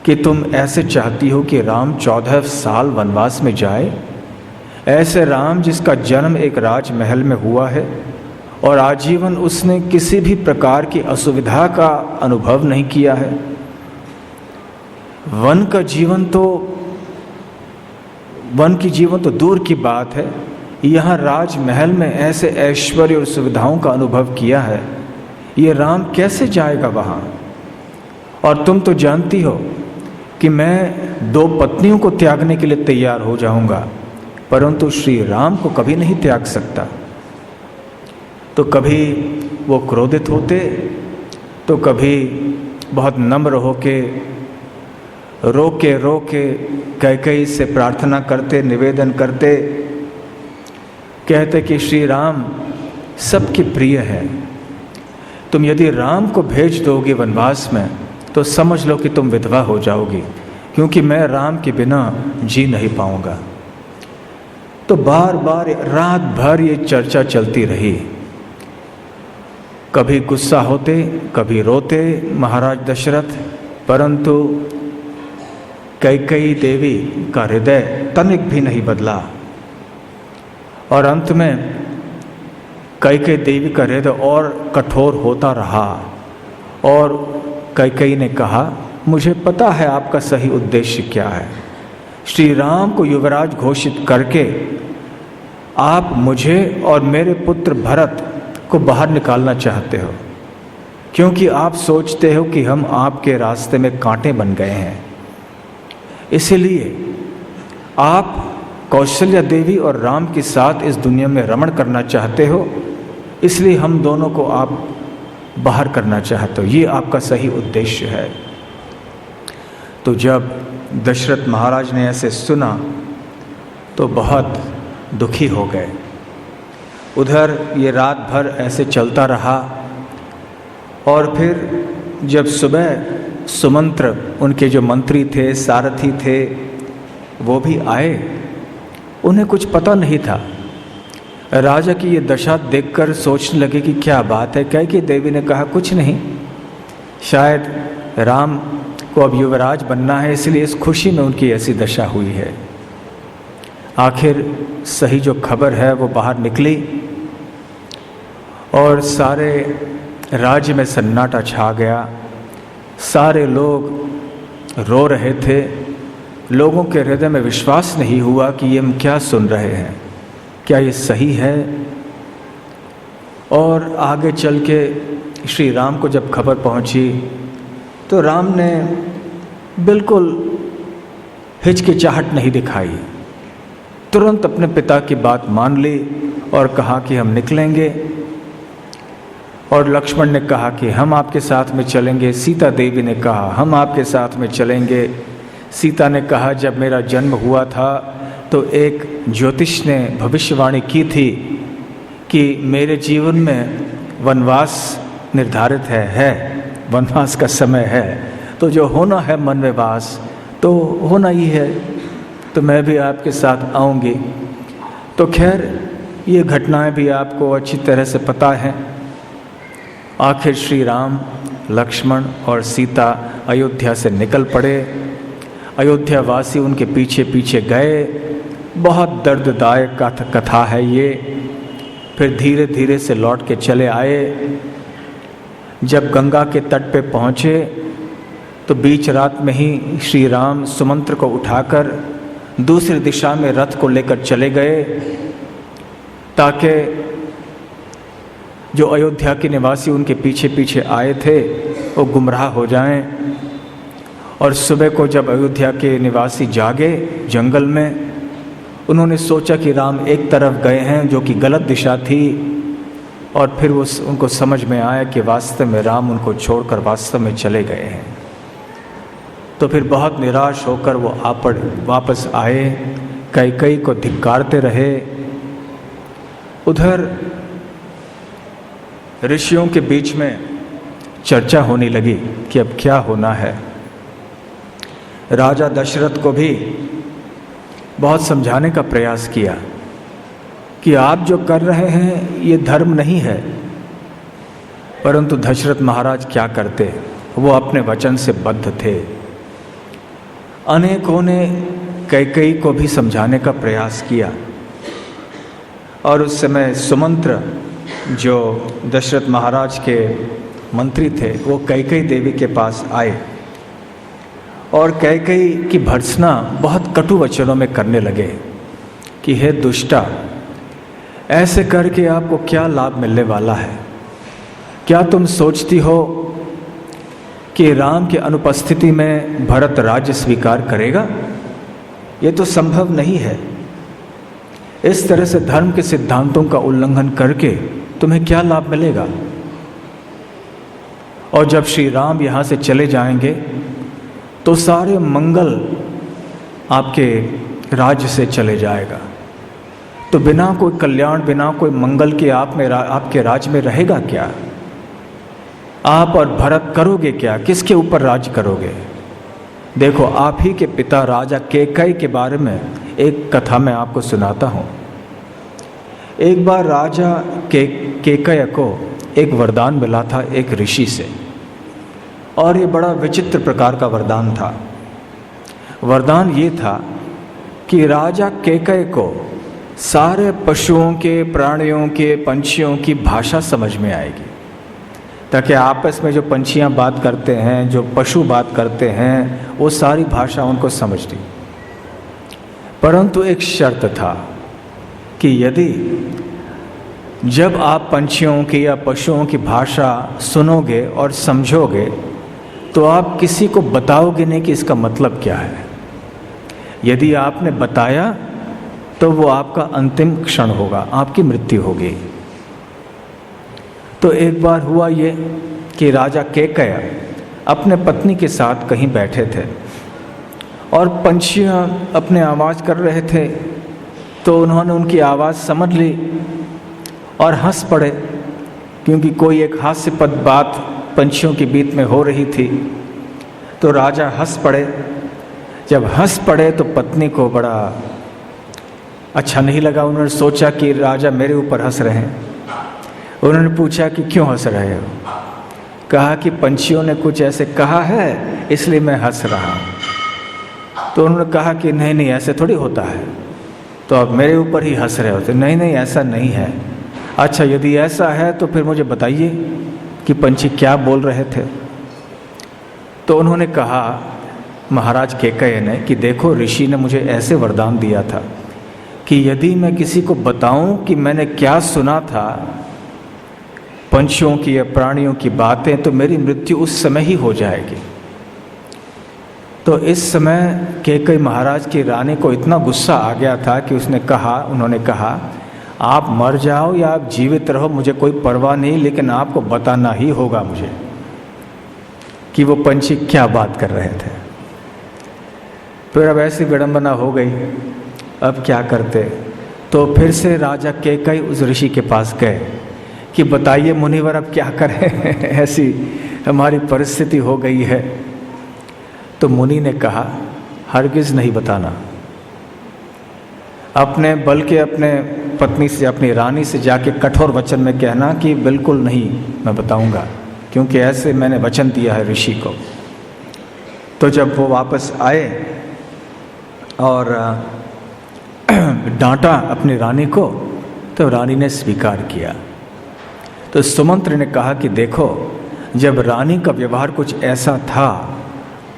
कि तुम ऐसे चाहती हो कि राम 14 साल वनवास में जाए। ऐसे राम जिसका जन्म एक राजमहल में हुआ है और आजीवन उसने किसी भी प्रकार की असुविधा का अनुभव नहीं किया है। वन की जीवन तो दूर की बात है, यहाँ राजमहल में ऐसे ऐश्वर्य और सुविधाओं का अनुभव किया है। ये राम कैसे जाएगा वहाँ? और तुम तो जानती हो कि मैं 2 पत्नियों को त्यागने के लिए तैयार हो जाऊंगा, परंतु श्री राम को कभी नहीं त्याग सकता। तो कभी वो क्रोधित होते, तो कभी बहुत नम्र होके रोके कैकेयी से प्रार्थना करते, निवेदन करते, कहते कि श्री राम सबके प्रिय है, तुम यदि राम को भेज दोगे वनवास में तो समझ लो कि तुम विधवा हो जाओगी, क्योंकि मैं राम के बिना जी नहीं पाऊंगा। तो बार बार रात भर ये चर्चा चलती रही। कभी गुस्सा होते, कभी रोते महाराज दशरथ, परंतु कैकेयी देवी का हृदय तनिक भी नहीं बदला। और अंत में कैकेयी देवी का हृदय और कठोर होता रहा और कैकेयी ने कहा, मुझे पता है आपका सही उद्देश्य क्या है। श्री राम को युवराज घोषित करके आप मुझे और मेरे पुत्र भरत को बाहर निकालना चाहते हो, क्योंकि आप सोचते हो कि हम आपके रास्ते में कांटे बन गए हैं। इसलिए आप कौशल्या देवी और राम के साथ इस दुनिया में रमण करना चाहते हो, इसलिए हम दोनों को आप बाहर करना चाहते हो, ये आपका सही उद्देश्य है। तो जब दशरथ महाराज ने ऐसे सुना तो बहुत दुखी हो गए। उधर ये रात भर ऐसे चलता रहा और फिर जब सुबह सुमंत्र, उनके जो मंत्री थे, सारथी थे, वो भी आए। उन्हें कुछ पता नहीं था। राजा की ये दशा देखकर सोचने लगे कि क्या बात है। कैकेयी देवी ने कहा कुछ नहीं, शायद राम को अब युवराज बनना है, इसलिए इस खुशी में उनकी ऐसी दशा हुई है। आखिर सही जो खबर है वो बाहर निकली और सारे राज्य में सन्नाटा छा गया। सारे लोग रो रहे थे। लोगों के हृदय में विश्वास नहीं हुआ कि ये हम क्या सुन रहे हैं, क्या ये सही है। और आगे चल के श्री राम को जब खबर पहुंची तो राम ने बिल्कुल हिचकिचाहट नहीं दिखाई, तुरंत अपने पिता की बात मान ली और कहा कि हम निकलेंगे। और लक्ष्मण ने कहा कि हम आपके साथ में चलेंगे। सीता देवी ने कहा हम आपके साथ में चलेंगे। सीता ने कहा जब मेरा जन्म हुआ था तो एक ज्योतिष ने भविष्यवाणी की थी कि मेरे जीवन में वनवास निर्धारित है, वनवास का समय है, तो जो होना है मन में वास तो होना ही है, तो मैं भी आपके साथ आऊँगी। तो खैर ये घटनाएं भी आपको अच्छी तरह से पता हैं। आखिर श्री राम, लक्ष्मण और सीता अयोध्या से निकल पड़े। अयोध्यावासी उनके पीछे पीछे गए। बहुत दर्ददायक कथा है ये। फिर धीरे धीरे से लौट के चले आए। जब गंगा के तट पे पहुँचे तो बीच रात में ही श्री राम सुमंत्र को उठाकर दूसरी दिशा में रथ को लेकर चले गए ताकि जो अयोध्या के निवासी उनके पीछे पीछे आए थे वो गुमराह हो जाएं। और सुबह को जब अयोध्या के निवासी जागे जंगल में, उन्होंने सोचा कि राम एक तरफ गए हैं जो कि गलत दिशा थी। और फिर उनको समझ में आया कि वास्तव में राम उनको छोड़कर वास्तव में चले गए हैं। तो फिर बहुत निराश होकर वो वापस आए, कैकेयी को धिक्कारते रहे। उधर ऋषियों के बीच में चर्चा होने लगी कि अब क्या होना है। राजा दशरथ को भी बहुत समझाने का प्रयास किया कि आप जो कर रहे हैं ये धर्म नहीं है। परंतु दशरथ महाराज क्या करते, वो अपने वचन से बद्ध थे। अनेकों ने कैकेयी को भी समझाने का प्रयास किया। और उस समय सुमंत्र जो दशरथ महाराज के मंत्री थे वो कैकेयी देवी के पास आए और कैकेयी की भर्त्सना बहुत कटु वचनों में करने लगे कि हे दुष्टा, ऐसे करके आपको क्या लाभ मिलने वाला है? क्या तुम सोचती हो कि राम की अनुपस्थिति में भरत राज्य स्वीकार करेगा? ये तो संभव नहीं है। इस तरह से धर्म के सिद्धांतों का उल्लंघन करके तुम्हें क्या लाभ मिलेगा? और जब श्री राम यहाँ से चले जाएंगे तो सारे मंगल आपके राज्य से चले जाएगा। तो बिना कोई कल्याण, बिना कोई मंगल के आपके राज्य में रहेगा क्या? आप और भरत करोगे क्या? किसके ऊपर राज्य करोगे? देखो, आप ही के पिता राजा कैकेयी के बारे में एक कथा मैं आपको सुनाता हूँ। एक बार राजा कैकेयी को एक वरदान मिला था एक ऋषि से, और ये बड़ा विचित्र प्रकार का वरदान था। वरदान ये था कि राजा कैकेयी को सारे पशुओं के, प्राणियों के, पंछियों की भाषा समझ में आएगी, ताकि आपस में जो पंछियाँ बात करते हैं, जो पशु बात करते हैं, वो सारी भाषा उनको समझती। परंतु एक शर्त था कि यदि जब आप पंछियों की या पशुओं की भाषा सुनोगे और समझोगे तो आप किसी को बताओगे नहीं कि इसका मतलब क्या है। यदि आपने बताया तो वो आपका अंतिम क्षण होगा, आपकी मृत्यु होगी। तो एक बार हुआ ये कि राजा केकय अपने पत्नी के साथ कहीं बैठे थे और पंछियाँ अपने आवाज़ कर रहे थे, तो उन्होंने उनकी आवाज़ समझ ली और हंस पड़े, क्योंकि कोई एक हास्यपद बात पंछियों के बीच में हो रही थी। तो राजा हंस पड़े। जब हंस पड़े तो पत्नी को बड़ा अच्छा नहीं लगा। उन्होंने सोचा कि राजा मेरे ऊपर हंस रहे हैं। उन्होंने पूछा कि क्यों हंस रहे हो? कहा कि पंछियों ने कुछ ऐसे कहा है इसलिए मैं हंस रहा हूँ। तो उन्होंने कहा कि नहीं नहीं, ऐसे थोड़ी होता है, तो आप मेरे ऊपर ही हंस रहे होते। नहीं नहीं, ऐसा नहीं है। अच्छा, यदि ऐसा है तो फिर मुझे बताइए कि पंछी क्या बोल रहे थे। तो उन्होंने कहा महाराज केकय ने कि देखो, ऋषि ने मुझे ऐसे वरदान दिया था कि यदि मैं किसी को बताऊं कि मैंने क्या सुना था पंछियों की या प्राणियों की बातें, तो मेरी मृत्यु उस समय ही हो जाएगी। तो इस समय केकय महाराज की रानी को इतना गुस्सा आ गया था कि उन्होंने कहा आप मर जाओ या आप जीवित रहो, मुझे कोई परवाह नहीं, लेकिन आपको बताना ही होगा मुझे कि वो पंछी क्या बात कर रहे थे। फिर अब ऐसी विडंबना हो गई, अब क्या करते? तो फिर से राजा केकय उस ऋषि के पास गए कि बताइए मुनिवर, अब क्या करें ऐसी हमारी परिस्थिति हो गई है। तो मुनि ने कहा हरगिज़ नहीं बताना, बल्कि अपने पत्नी से, अपनी रानी से जाके कठोर वचन में कहना कि बिल्कुल नहीं मैं बताऊंगा, क्योंकि ऐसे मैंने वचन दिया है ऋषि को। तो जब वो वापस आए और डांटा अपनी रानी को, तो रानी ने स्वीकार किया। तो सुमंत्र ने कहा कि देखो, जब रानी का व्यवहार कुछ ऐसा था,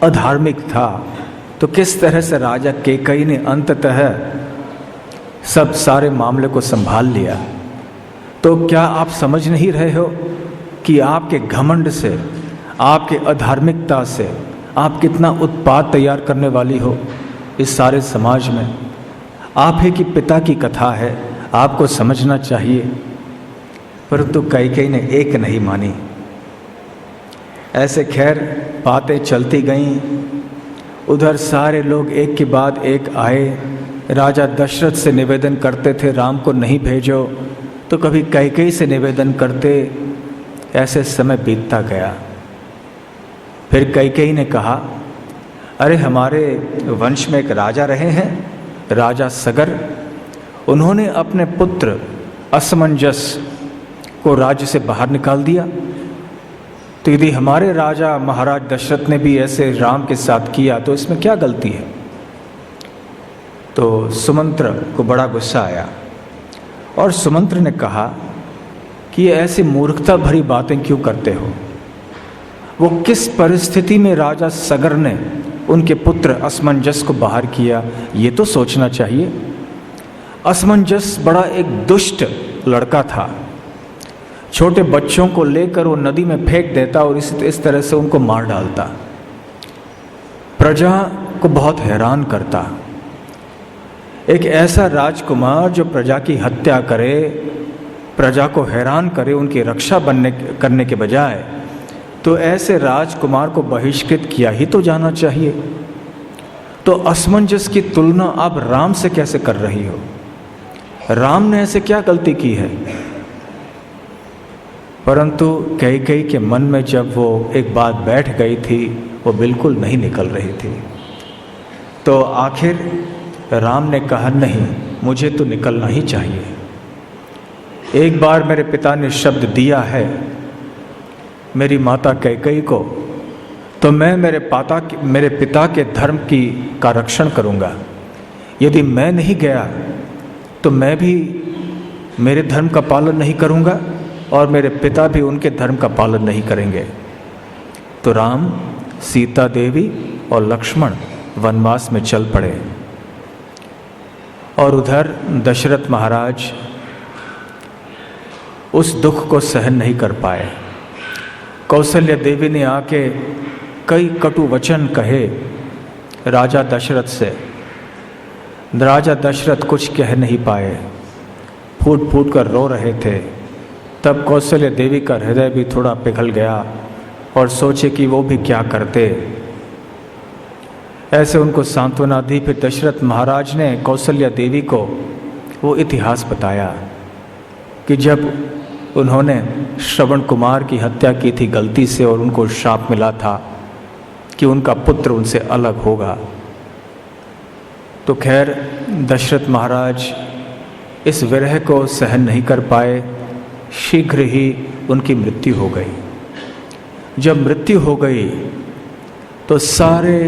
अधार्मिक था, तो किस तरह से राजा केकई ने अंततः सब सारे मामले को संभाल लिया। तो क्या आप समझ नहीं रहे हो कि आपके घमंड से, आपके अधार्मिकता से आप कितना उत्पात तैयार करने वाली हो इस सारे समाज में? आप ही की पिता की कथा है, आपको समझना चाहिए। परंतु कैकेयी ने एक नहीं मानी। ऐसे खैर बातें चलती गईं। उधर सारे लोग एक के बाद एक आए। राजा दशरथ से निवेदन करते थे राम को नहीं भेजो, तो कभी कैकेयी से निवेदन करते। ऐसे समय बीतता गया। फिर कैकेयी ने कहा, अरे हमारे वंश में एक राजा रहे हैं, राजा सगर। उन्होंने अपने पुत्र असमंजस को राज्य से बाहर निकाल दिया। तो यदि हमारे राजा महाराज दशरथ ने भी ऐसे राम के साथ किया तो इसमें क्या गलती है? तो सुमंत्र को बड़ा गुस्सा आया और सुमंत्र ने कहा कि ये ऐसी मूर्खता भरी बातें क्यों करते हो? वो किस परिस्थिति में राजा सगर ने उनके पुत्र असमंजस को बाहर किया, ये तो सोचना चाहिए। असमंजस बड़ा एक दुष्ट लड़का था। छोटे बच्चों को लेकर वो नदी में फेंक देता और इस तरह से उनको मार डालता। प्रजा को बहुत हैरान करता। एक ऐसा राजकुमार जो प्रजा की हत्या करे, प्रजा को हैरान करे, उनकी रक्षा करने के बजाय, तो ऐसे राजकुमार को बहिष्कृत किया ही तो जाना चाहिए। तो असमंजस की तुलना आप राम से कैसे कर रही हो? राम ने ऐसे क्या गलती की है? परंतु कैकेयी के मन में जब वो एक बात बैठ गई थी, वो बिल्कुल नहीं निकल रही थी। तो आखिर राम ने कहा, नहीं, मुझे तो निकलना ही चाहिए। एक बार मेरे पिता ने शब्द दिया है मेरी माता कैकेयी को, तो मैं मेरे पिता के धर्म का रक्षण करूंगा। यदि मैं नहीं गया तो मैं भी मेरे धर्म का पालन नहीं करूंगा और मेरे पिता भी उनके धर्म का पालन नहीं करेंगे। तो राम, सीता देवी और लक्ष्मण वनवास में चल पड़े। और उधर दशरथ महाराज उस दुख को सहन नहीं कर पाए। कौशल्या देवी ने आके कई कटु वचन कहे राजा दशरथ से। राजा दशरथ कुछ कह नहीं पाए, फूट फूट कर रो रहे थे। तब कौशल्या देवी का हृदय भी थोड़ा पिघल गया और सोचे कि वो भी क्या करते। ऐसे उनको सांत्वना दी। फिर दशरथ महाराज ने कौशल्या देवी को वो इतिहास बताया कि जब उन्होंने श्रवण कुमार की हत्या की थी गलती से और उनको शाप मिला था कि उनका पुत्र उनसे अलग होगा। तो खैर दशरथ महाराज इस विरह को सहन नहीं कर पाए, शीघ्र ही उनकी मृत्यु हो गई। जब मृत्यु हो गई तो सारे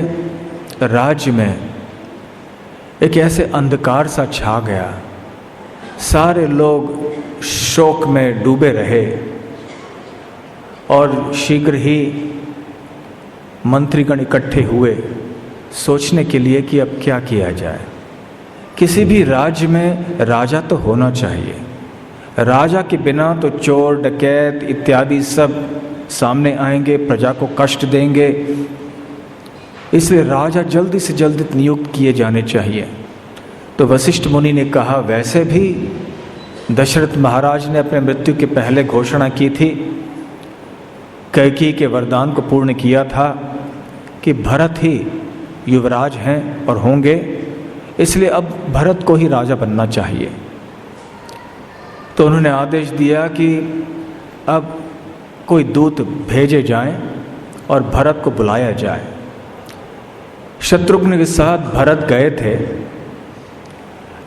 राज्य में एक ऐसे अंधकार सा छा गया। सारे लोग शोक में डूबे रहे और शीघ्र ही मंत्रीगण इकट्ठे हुए सोचने के लिए कि अब क्या किया जाए। किसी भी राज्य में राजा तो होना चाहिए, राजा के बिना तो चोर डकैत इत्यादि सब सामने आएंगे, प्रजा को कष्ट देंगे। इसलिए राजा जल्दी से जल्दी नियुक्त किए जाने चाहिए। तो वशिष्ठ मुनि ने कहा, वैसे भी दशरथ महाराज ने अपने मृत्यु के पहले घोषणा की थी, कैकेयी के वरदान को पूर्ण किया था कि भरत ही युवराज हैं और होंगे, इसलिए अब भरत को ही राजा बनना चाहिए। तो उन्होंने आदेश दिया कि अब कोई दूत भेजे जाएं और भरत को बुलाया जाए। शत्रुघ्न के साथ भरत गए थे,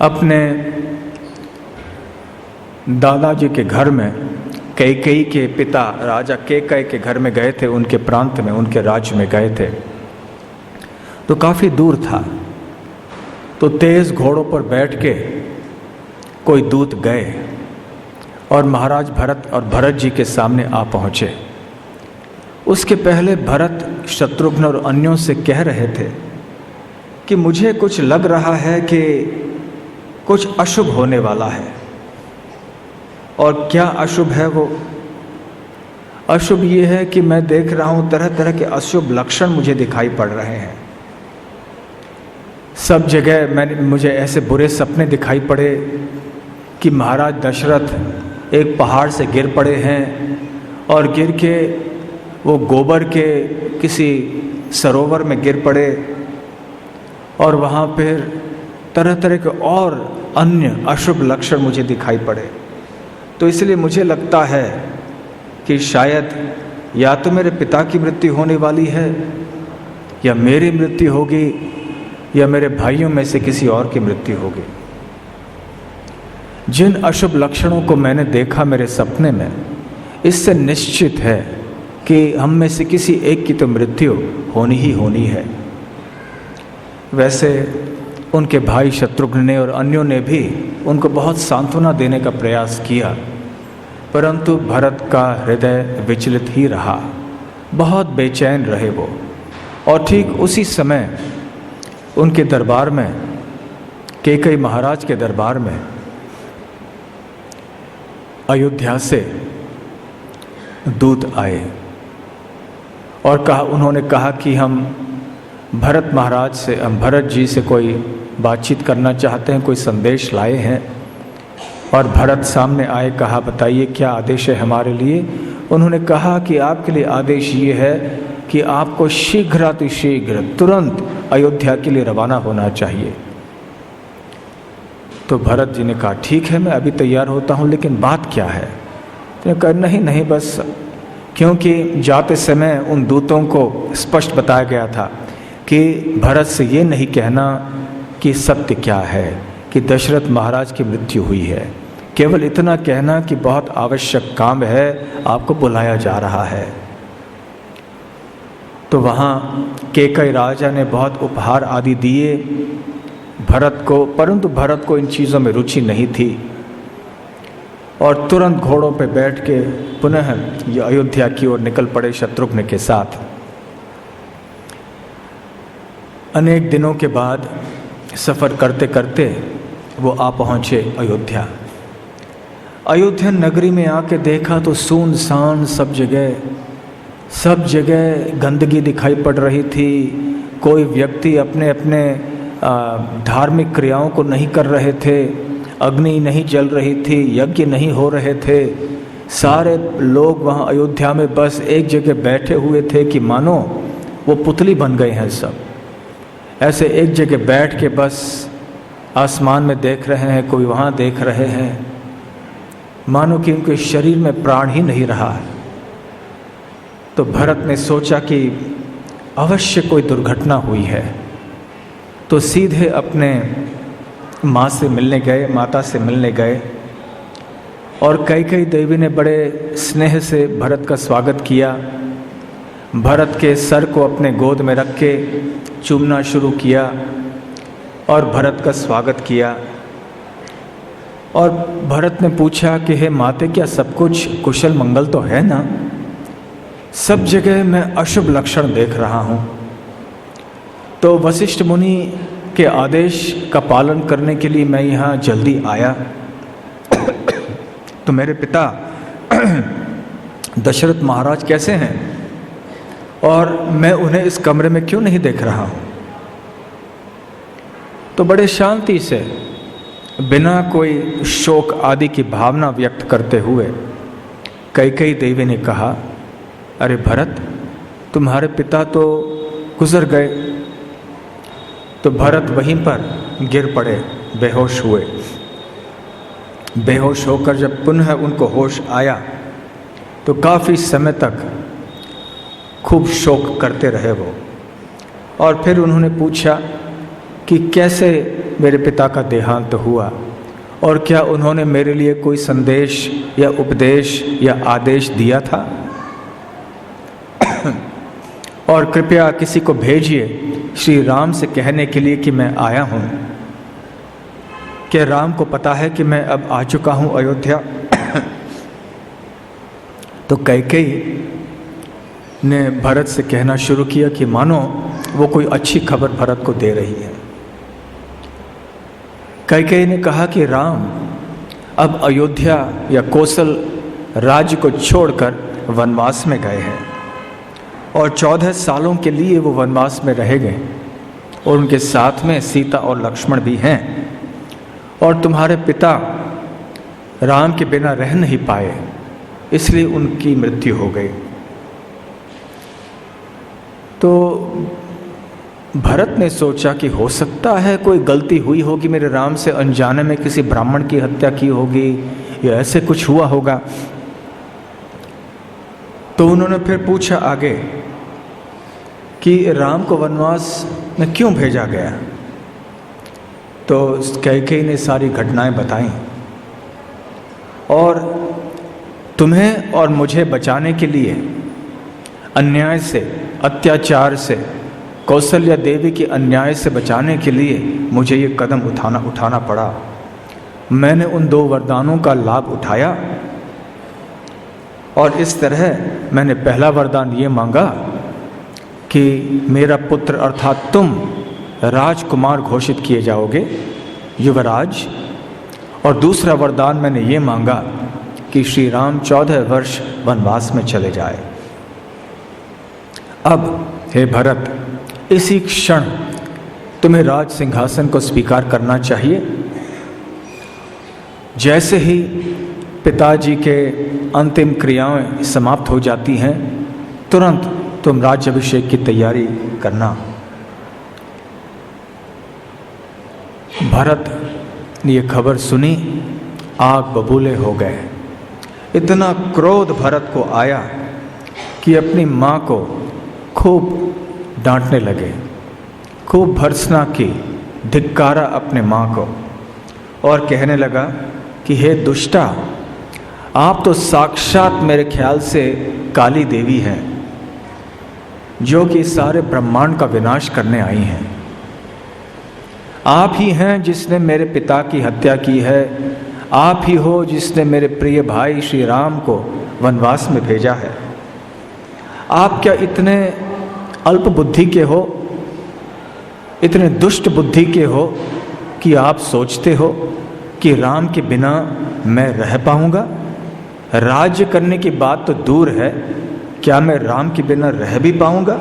अपने दादाजी के घर में, कैकेयी के पिता राजा केकय के घर में गए थे, उनके प्रांत में, उनके राज्य में गए थे। तो काफ़ी दूर था। तो तेज़ घोड़ों पर बैठ के कोई दूत गए और महाराज भरत और भरत जी के सामने आ पहुँचे। उसके पहले भरत शत्रुघ्न और अन्यों से कह रहे थे कि मुझे कुछ लग रहा है कि कुछ अशुभ होने वाला है। और क्या अशुभ है? वो अशुभ ये है कि मैं देख रहा हूँ तरह तरह के अशुभ लक्षण मुझे दिखाई पड़ रहे हैं। सब जगह मुझे ऐसे बुरे सपने दिखाई पड़े कि महाराज दशरथ एक पहाड़ से गिर पड़े हैं और गिर के वो गोबर के किसी सरोवर में गिर पड़े और वहाँ पर तरह तरह के और अन्य अशुभ लक्षण मुझे दिखाई पड़े। तो इसलिए मुझे लगता है कि शायद या तो मेरे पिता की मृत्यु होने वाली है, या मेरी मृत्यु होगी, या मेरे भाइयों में से किसी और की मृत्यु होगी। जिन अशुभ लक्षणों को मैंने देखा मेरे सपने में, इससे निश्चित है कि हम में से किसी एक की तो मृत्यु होनी ही होनी है। वैसे उनके भाई शत्रुघ्न ने और अन्यों ने भी उनको बहुत सांत्वना देने का प्रयास किया, परंतु भरत का हृदय विचलित ही रहा, बहुत बेचैन रहे वो। और ठीक उसी समय उनके दरबार में, कैकेयी महाराज के दरबार में, अयोध्या से दूत आए और उन्होंने कहा कि हम भरत महाराज से, हम भरत जी से कोई बातचीत करना चाहते हैं, कोई संदेश लाए हैं। और भरत सामने आए, कहा बताइए क्या आदेश है हमारे लिए। उन्होंने कहा कि आपके लिए आदेश ये है कि आपको शीघ्रातिशीघ्र तुरंत अयोध्या के लिए रवाना होना चाहिए। तो भरत जी ने कहा ठीक है, मैं अभी तैयार होता हूँ, लेकिन बात क्या है? तो कहा नहीं बस, क्योंकि जाते समय उन दूतों को स्पष्ट बताया गया था कि भरत से ये नहीं कहना कि सत्य क्या है, कि दशरथ महाराज की मृत्यु हुई है। केवल इतना कहना कि बहुत आवश्यक काम है, आपको बुलाया जा रहा है। तो वहाँ कैकेयी राजा ने बहुत उपहार आदि दिए भरत को, परंतु भरत को इन चीज़ों में रुचि नहीं थी और तुरंत घोड़ों पर बैठ के पुनः ये अयोध्या की ओर निकल पड़े शत्रुघ्न के साथ। अनेक दिनों के बाद सफ़र करते करते वो आ पहुँचे अयोध्या। अयोध्या नगरी में आके देखा तो सुनसान सब जगह गंदगी दिखाई पड़ रही थी। कोई व्यक्ति अपने अपने धार्मिक क्रियाओं को नहीं कर रहे थे, अग्नि नहीं जल रही थी, यज्ञ नहीं हो रहे थे। सारे लोग वहाँ अयोध्या में बस एक जगह बैठे हुए थे कि मानो वो पुतली बन गए हैं। सब ऐसे एक जगह बैठ के बस आसमान में देख रहे हैं, कोई वहाँ देख रहे हैं, मानो कि उनके शरीर में प्राण ही नहीं रहा है। तो भरत ने सोचा कि अवश्य कोई दुर्घटना हुई है, तो सीधे अपने माँ से मिलने गए, माता से मिलने गए। और कैकेयी देवी ने बड़े स्नेह से भरत का स्वागत किया। भरत के सर को अपने गोद में रख के चूमना शुरू किया और भरत का स्वागत किया। और भरत ने पूछा कि हे माते, क्या सब कुछ कुशल मंगल तो है ना? सब जगह मैं अशुभ लक्षण देख रहा हूँ। तो वशिष्ठ मुनि के आदेश का पालन करने के लिए मैं यहाँ जल्दी आया। तो मेरे पिता दशरथ महाराज कैसे हैं और मैं उन्हें इस कमरे में क्यों नहीं देख रहा हूँ? तो बड़े शांति से, बिना कोई शोक आदि की भावना व्यक्त करते हुए कैकेयी देवी ने कहा, अरे भरत, तुम्हारे पिता तो गुजर गए। तो भरत वहीं पर गिर पड़े, बेहोश हुए। बेहोश होकर जब पुनः उनको होश आया तो काफ़ी समय तक खूब शोक करते रहे वो। और फिर उन्होंने पूछा कि कैसे मेरे पिता का देहांत हुआ और क्या उन्होंने मेरे लिए कोई संदेश या उपदेश या आदेश दिया था, और कृपया किसी को भेजिए श्री राम से कहने के लिए कि मैं आया हूँ। क्या राम को पता है कि मैं अब आ चुका हूँ अयोध्या? तो कैकेयी ने भरत से कहना शुरू किया कि मानो वो कोई अच्छी खबर भरत को दे रही है। कैकेयी ने कहा कि राम अब अयोध्या या कौशल राज्य को छोड़कर वनवास में गए हैं और 14 सालों के लिए वो वनवास में रह गए और उनके साथ में सीता और लक्ष्मण भी हैं, और तुम्हारे पिता राम के बिना रह नहीं पाए, इसलिए उनकी मृत्यु हो गई। तो भरत ने सोचा कि हो सकता है कोई गलती हुई होगी, मेरे राम से अनजाने में किसी ब्राह्मण की हत्या की होगी या ऐसे कुछ हुआ होगा। तो उन्होंने फिर पूछा आगे कि राम को वनवास में क्यों भेजा गया? तो कैकेयी ने सारी घटनाएं बताई और तुम्हें और मुझे बचाने के लिए अन्याय से, अत्याचार से, कौशल्या देवी के अन्याय से बचाने के लिए मुझे ये कदम उठाना पड़ा। मैंने उन 2 वरदानों का लाभ उठाया और इस तरह मैंने पहला वरदान ये मांगा कि मेरा पुत्र अर्थात तुम राजकुमार घोषित किए जाओगे, युवराज। और दूसरा वरदान मैंने ये मांगा कि श्री राम 14 वर्ष वनवास में चले जाए। अब हे भरत, इसी क्षण तुम्हें राज सिंहासन को स्वीकार करना चाहिए। जैसे ही पिताजी के अंतिम क्रियाएं समाप्त हो जाती हैं, तुरंत तुम राज्याभिषेक की तैयारी करना। भरत ने ये खबर सुनी, आग बबूले हो गए। इतना क्रोध भरत को आया कि अपनी माँ को खूब डांटने लगे, खूब भर्त्सना की, धिक्कारा अपने माँ को और कहने लगा कि हे दुष्टा, आप तो साक्षात मेरे ख्याल से काली देवी हैं, जो कि सारे ब्रह्मांड का विनाश करने आई हैं। आप ही हैं जिसने मेरे पिता की हत्या की है, आप ही हो जिसने मेरे प्रिय भाई श्री राम को वनवास में भेजा है। आप क्या इतने अल्प बुद्धि के हो, इतने दुष्ट बुद्धि के हो कि आप सोचते हो कि राम के बिना मैं रह पाऊंगा? राज्य करने की बात तो दूर है, क्या मैं राम के बिना रह भी पाऊंगा?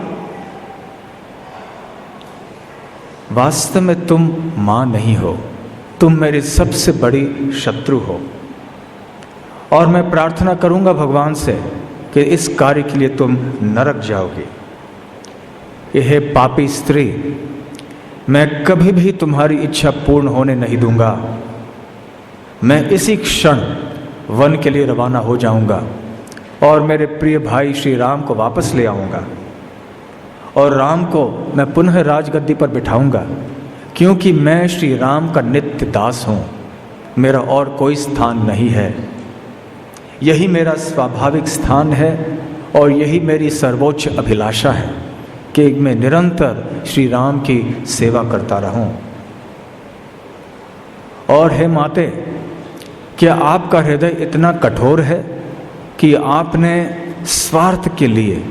वास्तव में तुम माँ नहीं हो, तुम मेरी सबसे बड़ी शत्रु हो। और मैं प्रार्थना करूँगा भगवान से कि इस कार्य के लिए तुम नरक जाओगे। यह पापी स्त्री, मैं कभी भी तुम्हारी इच्छा पूर्ण होने नहीं दूंगा। मैं इसी क्षण वन के लिए रवाना हो जाऊंगा और मेरे प्रिय भाई श्री राम को वापस ले आऊंगा और राम को मैं पुनः राजगद्दी पर बिठाऊंगा, क्योंकि मैं श्री राम का नित्य दास हूँ। मेरा और कोई स्थान नहीं है, यही मेरा स्वाभाविक स्थान है और यही मेरी सर्वोच्च अभिलाषा है कि मैं निरंतर श्री राम की सेवा करता रहूं। और हे माते, क्या आपका हृदय इतना कठोर है कि आपने स्वार्थ के लिए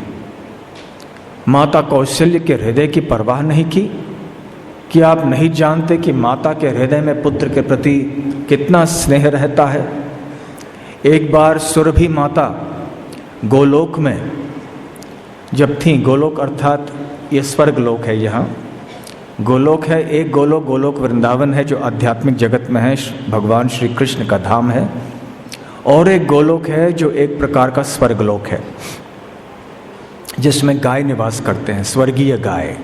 माता कौशल्य के हृदय की परवाह नहीं की? कि आप नहीं जानते कि माता के हृदय में पुत्र के प्रति कितना स्नेह रहता है? एक बार सुरभि माता गोलोक में जब थी, गोलोक अर्थात ये स्वर्ग लोक है, यहाँ गोलोक है। एक गोलोक गोलोक वृंदावन है जो आध्यात्मिक जगत में है, भगवान श्री कृष्ण का धाम है। और एक गोलोक है जो एक प्रकार का स्वर्ग लोक है, जिसमें गाय निवास करते हैं, स्वर्गीय गाय।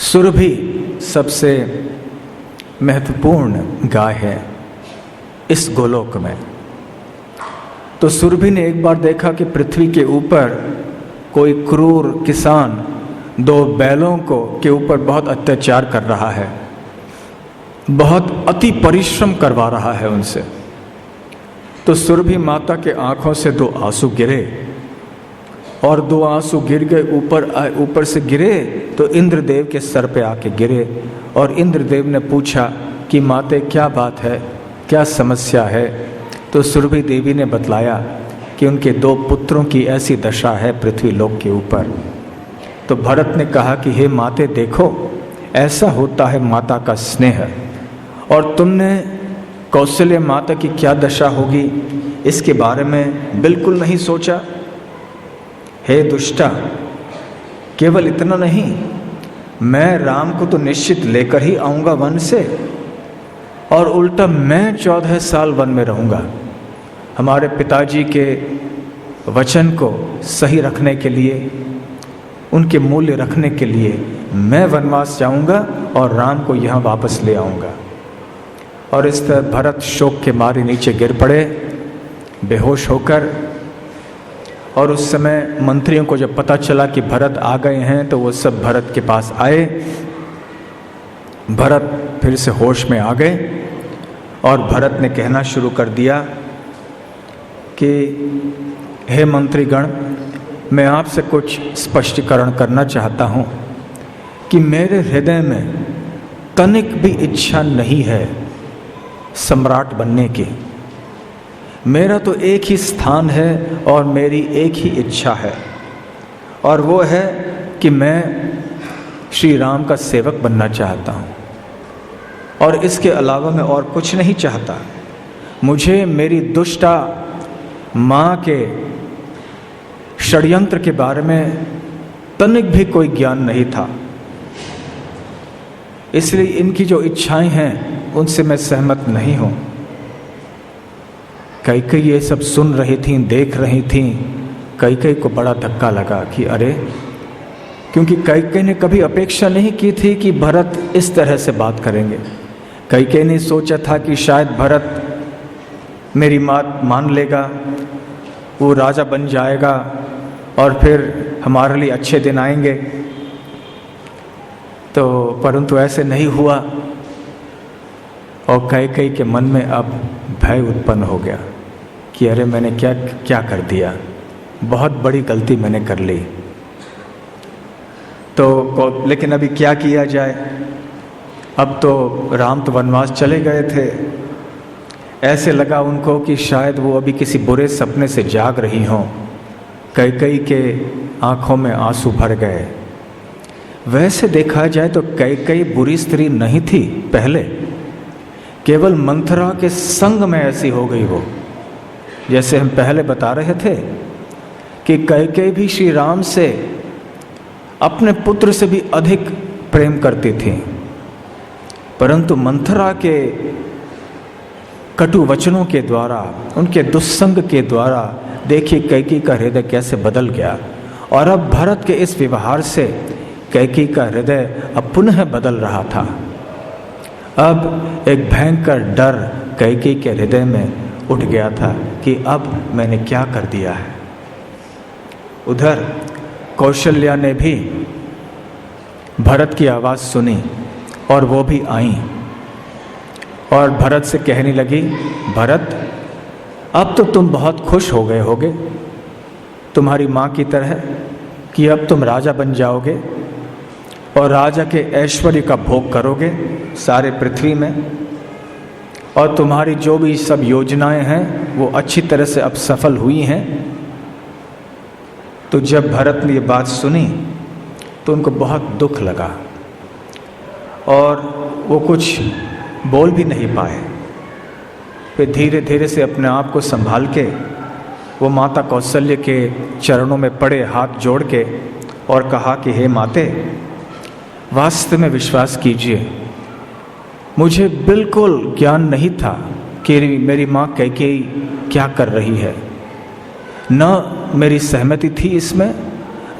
सुरभि सबसे महत्वपूर्ण गाय है इस गोलोक में। तो सुरभि ने एक बार देखा कि पृथ्वी के ऊपर कोई क्रूर किसान 2 बैलों के ऊपर बहुत अत्याचार कर रहा है, बहुत अति परिश्रम करवा रहा है उनसे। तो सुरभि माता के आंखों से 2 आंसू गिरे और 2 आंसू गिर गए, ऊपर से गिरे तो इंद्रदेव के सर पे आके गिरे। और इंद्रदेव ने पूछा कि माते क्या बात है, क्या समस्या है? तो सुरभि देवी ने बतलाया कि उनके 2 पुत्रों की ऐसी दशा है पृथ्वी लोक के ऊपर। तो भरत ने कहा कि हे माते, देखो ऐसा होता है माता का स्नेह, और तुमने कौशल्य माता की क्या दशा होगी इसके बारे में बिल्कुल नहीं सोचा। हे दुष्टा, केवल इतना नहीं, मैं राम को तो निश्चित लेकर ही आऊँगा वन से, और उल्टा मैं 14 साल वन में रहूँगा। हमारे पिताजी के वचन को सही रखने के लिए, उनके मूल्य रखने के लिए मैं वनवास जाऊँगा और राम को यहाँ वापस ले आऊँगा। और इस तरह भरत शोक के मारे नीचे गिर पड़े बेहोश होकर। और उस समय मंत्रियों को जब पता चला कि भरत आ गए हैं तो वो सब भरत के पास आए। भरत फिर से होश में आ गए और भरत ने कहना शुरू कर दिया कि हे मंत्रीगण, मैं आपसे कुछ स्पष्टीकरण करना चाहता हूँ कि मेरे हृदय में तनिक भी इच्छा नहीं है सम्राट बनने की। मेरा तो एक ही स्थान है और मेरी एक ही इच्छा है, और वो है कि मैं श्री राम का सेवक बनना चाहता हूँ, और इसके अलावा मैं और कुछ नहीं चाहता। मुझे मेरी दुष्टा माँ के षड्यंत्र के बारे में तनिक भी कोई ज्ञान नहीं था, इसलिए इनकी जो इच्छाएं हैं उनसे मैं सहमत नहीं हूँ। कैकेयी ये सब सुन रही थीं, देख रही थीं। कैकेयी को बड़ा धक्का लगा कि अरे, क्योंकि कैकेयी ने कभी अपेक्षा नहीं की थी कि भरत इस तरह से बात करेंगे। कैकेयी ने सोचा था कि शायद भरत मेरी बात मान लेगा, वो राजा बन जाएगा और फिर हमारे लिए अच्छे दिन आएंगे। तो परंतु ऐसे नहीं हुआ और कैकेयी के मन में अब भय उत्पन्न हो गया कि अरे मैंने क्या कर दिया, बहुत बड़ी गलती मैंने कर ली। तो लेकिन अभी क्या किया जाए? अब तो राम तो वनवास चले गए थे। ऐसे लगा उनको कि शायद वो अभी किसी बुरे सपने से जाग रही हों। कैकेयी के आंखों में आंसू भर गए। वैसे देखा जाए तो कैकेयी बुरी स्त्री नहीं थी पहले, केवल मंथरा के संग में ऐसी हो गई वो। जैसे हम पहले बता रहे थे कि कैकेयी भी श्री राम से अपने पुत्र से भी अधिक प्रेम करती थी, परंतु मंथरा के कटु वचनों के द्वारा, उनके दुस्संग के द्वारा देखिए कैकेयी का हृदय कैसे बदल गया। और अब भरत के इस व्यवहार से कैकेयी का हृदय अब पुनः बदल रहा था। अब एक भयंकर डर कैकेयी के हृदय में उठ गया था कि अब मैंने क्या कर दिया है। उधर कौशल्या ने भी भरत की आवाज़ सुनी और वो भी आई और भरत से कहने लगी, भरत अब तो तुम बहुत खुश हो गए होगे तुम्हारी माँ की तरह कि अब तुम राजा बन जाओगे और राजा के ऐश्वर्य का भोग करोगे सारे पृथ्वी में, और तुम्हारी जो भी सब योजनाएं हैं वो अच्छी तरह से अब सफल हुई हैं। तो जब भरत ने ये बात सुनी तो उनको बहुत दुख लगा और वो कुछ बोल भी नहीं पाए। फिर धीरे धीरे से अपने आप को संभाल के वो माता कौशल्य के चरणों में पड़े हाथ जोड़ के और कहा कि हे माते, वास्तव में विश्वास कीजिए, मुझे बिल्कुल ज्ञान नहीं था कि मेरी माँ कैकेयी क्या कर रही है। न मेरी सहमति थी इसमें,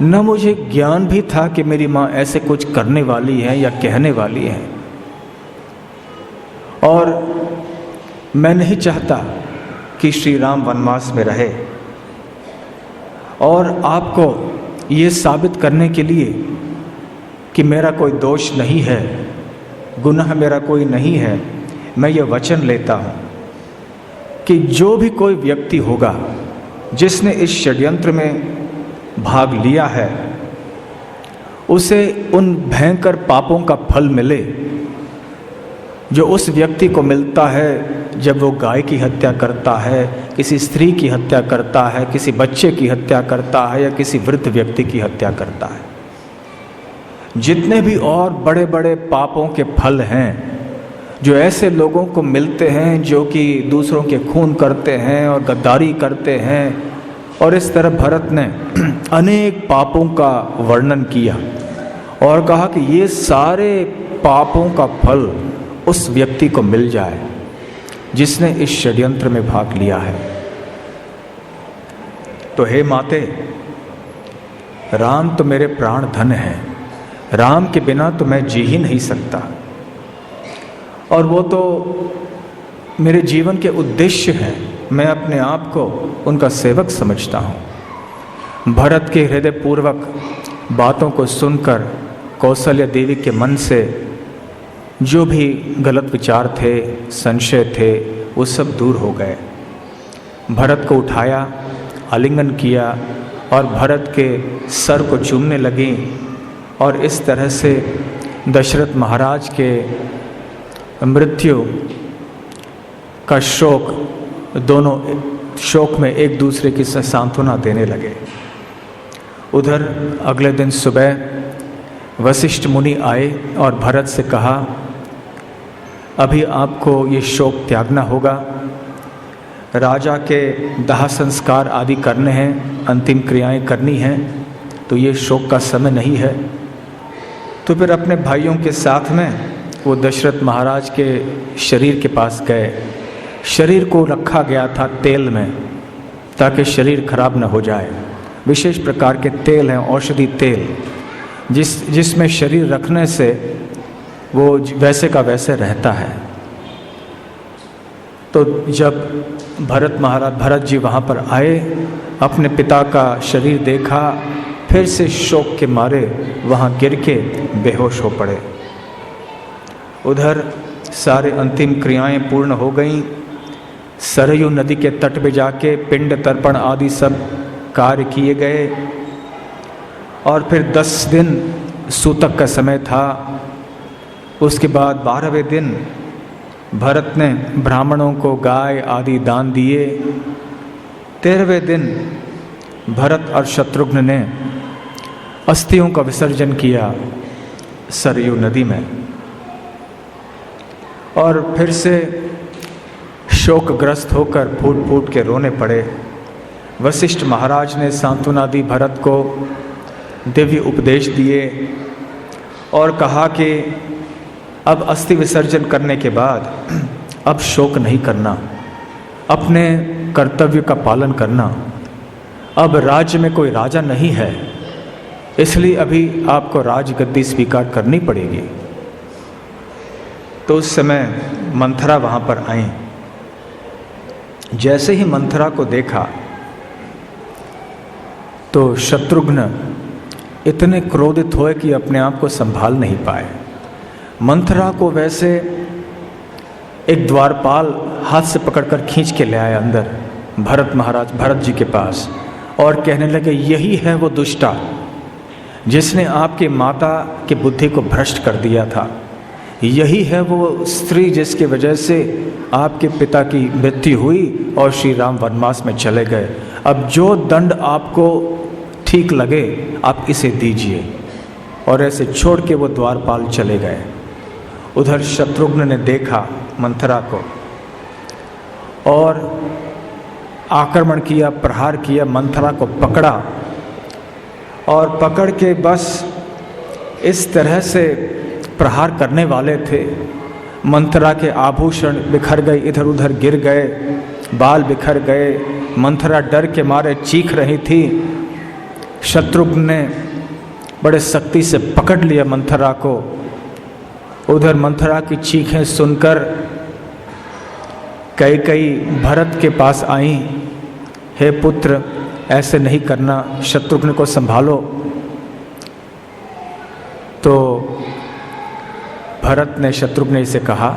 न मुझे ज्ञान भी था कि मेरी माँ ऐसे कुछ करने वाली है या कहने वाली है। और मैं नहीं चाहता कि श्री राम वनवास में रहे, और आपको ये साबित करने के लिए कि मेरा कोई दोष नहीं है, गुनाह मेरा कोई नहीं है, मैं ये वचन लेता हूँ कि जो भी कोई व्यक्ति होगा जिसने इस षड्यंत्र में भाग लिया है, उसे उन भयंकर पापों का फल मिले जो उस व्यक्ति को मिलता है जब वो गाय की हत्या करता है, किसी स्त्री की हत्या करता है, किसी बच्चे की हत्या करता है या किसी वृद्ध व्यक्ति की हत्या करता है। जितने भी और बड़े बड़े पापों के फल हैं जो ऐसे लोगों को मिलते हैं जो कि दूसरों के खून करते हैं और गद्दारी करते हैं, और इस तरह भरत ने अनेक पापों का वर्णन किया और कहा कि ये सारे पापों का फल उस व्यक्ति को मिल जाए जिसने इस षड्यंत्र में भाग लिया है। तो हे माते, राम तो मेरे प्राण धन है, राम के बिना तो मैं जी ही नहीं सकता, और वो तो मेरे जीवन के उद्देश्य हैं। मैं अपने आप को उनका सेवक समझता हूँ। भरत के हृदय पूर्वक बातों को सुनकर कौशल्या देवी के मन से जो भी गलत विचार थे, संशय थे, वो सब दूर हो गए। भरत को उठाया, आलिंगन किया और भरत के सर को चूमने लगी, और इस तरह से दशरथ महाराज के मृत्यु का शोक, दोनों शोक में एक दूसरे की सांत्वना देने लगे। उधर अगले दिन सुबह वशिष्ठ मुनि आए और भरत से कहा, अभी आपको ये शोक त्यागना होगा, राजा के दाह संस्कार आदि करने हैं, अंतिम क्रियाएं करनी हैं, तो ये शोक का समय नहीं है। तो फिर अपने भाइयों के साथ में वो दशरथ महाराज के शरीर के पास गए। शरीर को रखा गया था तेल में ताकि शरीर खराब न हो जाए। विशेष प्रकार के तेल हैं, औषधि तेल, जिसमें शरीर रखने से वो वैसे का वैसे रहता है। तो जब भरत जी वहाँ पर आए, अपने पिता का शरीर देखा, फिर से शोक के मारे वहाँ गिर के बेहोश हो पड़े। उधर सारे अंतिम क्रियाएं पूर्ण हो गईं। सरयू नदी के तट पे जाके पिंड तर्पण आदि सब कार्य किए गए, और फिर 10 दिन सूतक का समय था। उसके बाद 12वें दिन भरत ने ब्राह्मणों को गाय आदि दान दिए। 13वें दिन भरत और शत्रुघ्न ने अस्थियों का विसर्जन किया सरयू नदी में, और फिर से शोकग्रस्त होकर फूट फूट के रोने पड़े। वशिष्ठ महाराज ने सांत्वना दी, भरत को दिव्य उपदेश दिए और कहा कि अब अस्थि विसर्जन करने के बाद अब शोक नहीं करना, अपने कर्तव्य का पालन करना। अब राज्य में कोई राजा नहीं है, इसलिए अभी आपको राजगद्दी स्वीकार करनी पड़ेगी। तो उस समय मंथरा वहाँ पर आई। जैसे ही मंथरा को देखा तो शत्रुघ्न इतने क्रोधित हुए कि अपने आप को संभाल नहीं पाए। मंथरा को वैसे एक द्वारपाल हाथ से पकड़कर खींच के ले आया अंदर भरत जी के पास, और कहने लगे, यही है वो दुष्टा जिसने आपकी माता की बुद्धि को भ्रष्ट कर दिया था। यही है वो स्त्री जिसकी वजह से आपके पिता की मृत्यु हुई और श्री राम वनवास में चले गए। अब जो दंड आपको ठीक लगे आप इसे दीजिए। और ऐसे छोड़ के वो द्वारपाल चले गए। उधर शत्रुघ्न ने देखा मंथरा को और आक्रमण किया, प्रहार किया, मंथरा को पकड़ा और पकड़ के बस इस तरह से प्रहार करने वाले थे। मंथरा के आभूषण बिखर गए, इधर उधर गिर गए, बाल बिखर गए। मंथरा डर के मारे चीख रही थी। शत्रुघ्न ने बड़े सख्ती से पकड़ लिया मंथरा को। उधर मंथरा की चीखें सुनकर कई भरत के पास आई, हे पुत्र ऐसे नहीं करना, शत्रुघ्न को संभालो। तो भरत ने शत्रुघ्न से कहा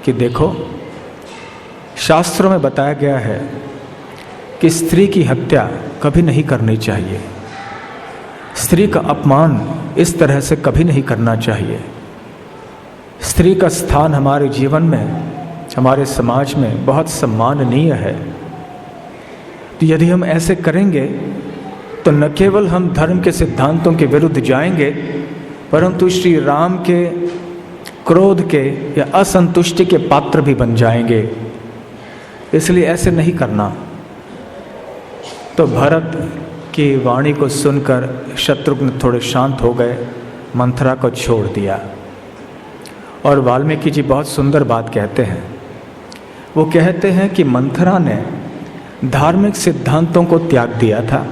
कि देखो, शास्त्रों में बताया गया है कि स्त्री की हत्या कभी नहीं करनी चाहिए, स्त्री का अपमान इस तरह से कभी नहीं करना चाहिए। स्त्री का स्थान हमारे जीवन में, हमारे समाज में बहुत सम्माननीय है। तो यदि हम ऐसे करेंगे तो न केवल हम धर्म के सिद्धांतों के विरुद्ध जाएंगे, परंतु श्री राम के क्रोध के या असंतुष्टि के पात्र भी बन जाएंगे। इसलिए ऐसे नहीं करना। तो भरत की वाणी को सुनकर शत्रुघ्न थोड़े शांत हो गए, मंथरा को छोड़ दिया। और वाल्मीकि जी बहुत सुंदर बात कहते हैं। वो कहते हैं कि मंथरा ने धार्मिक सिद्धांतों को त्याग दिया था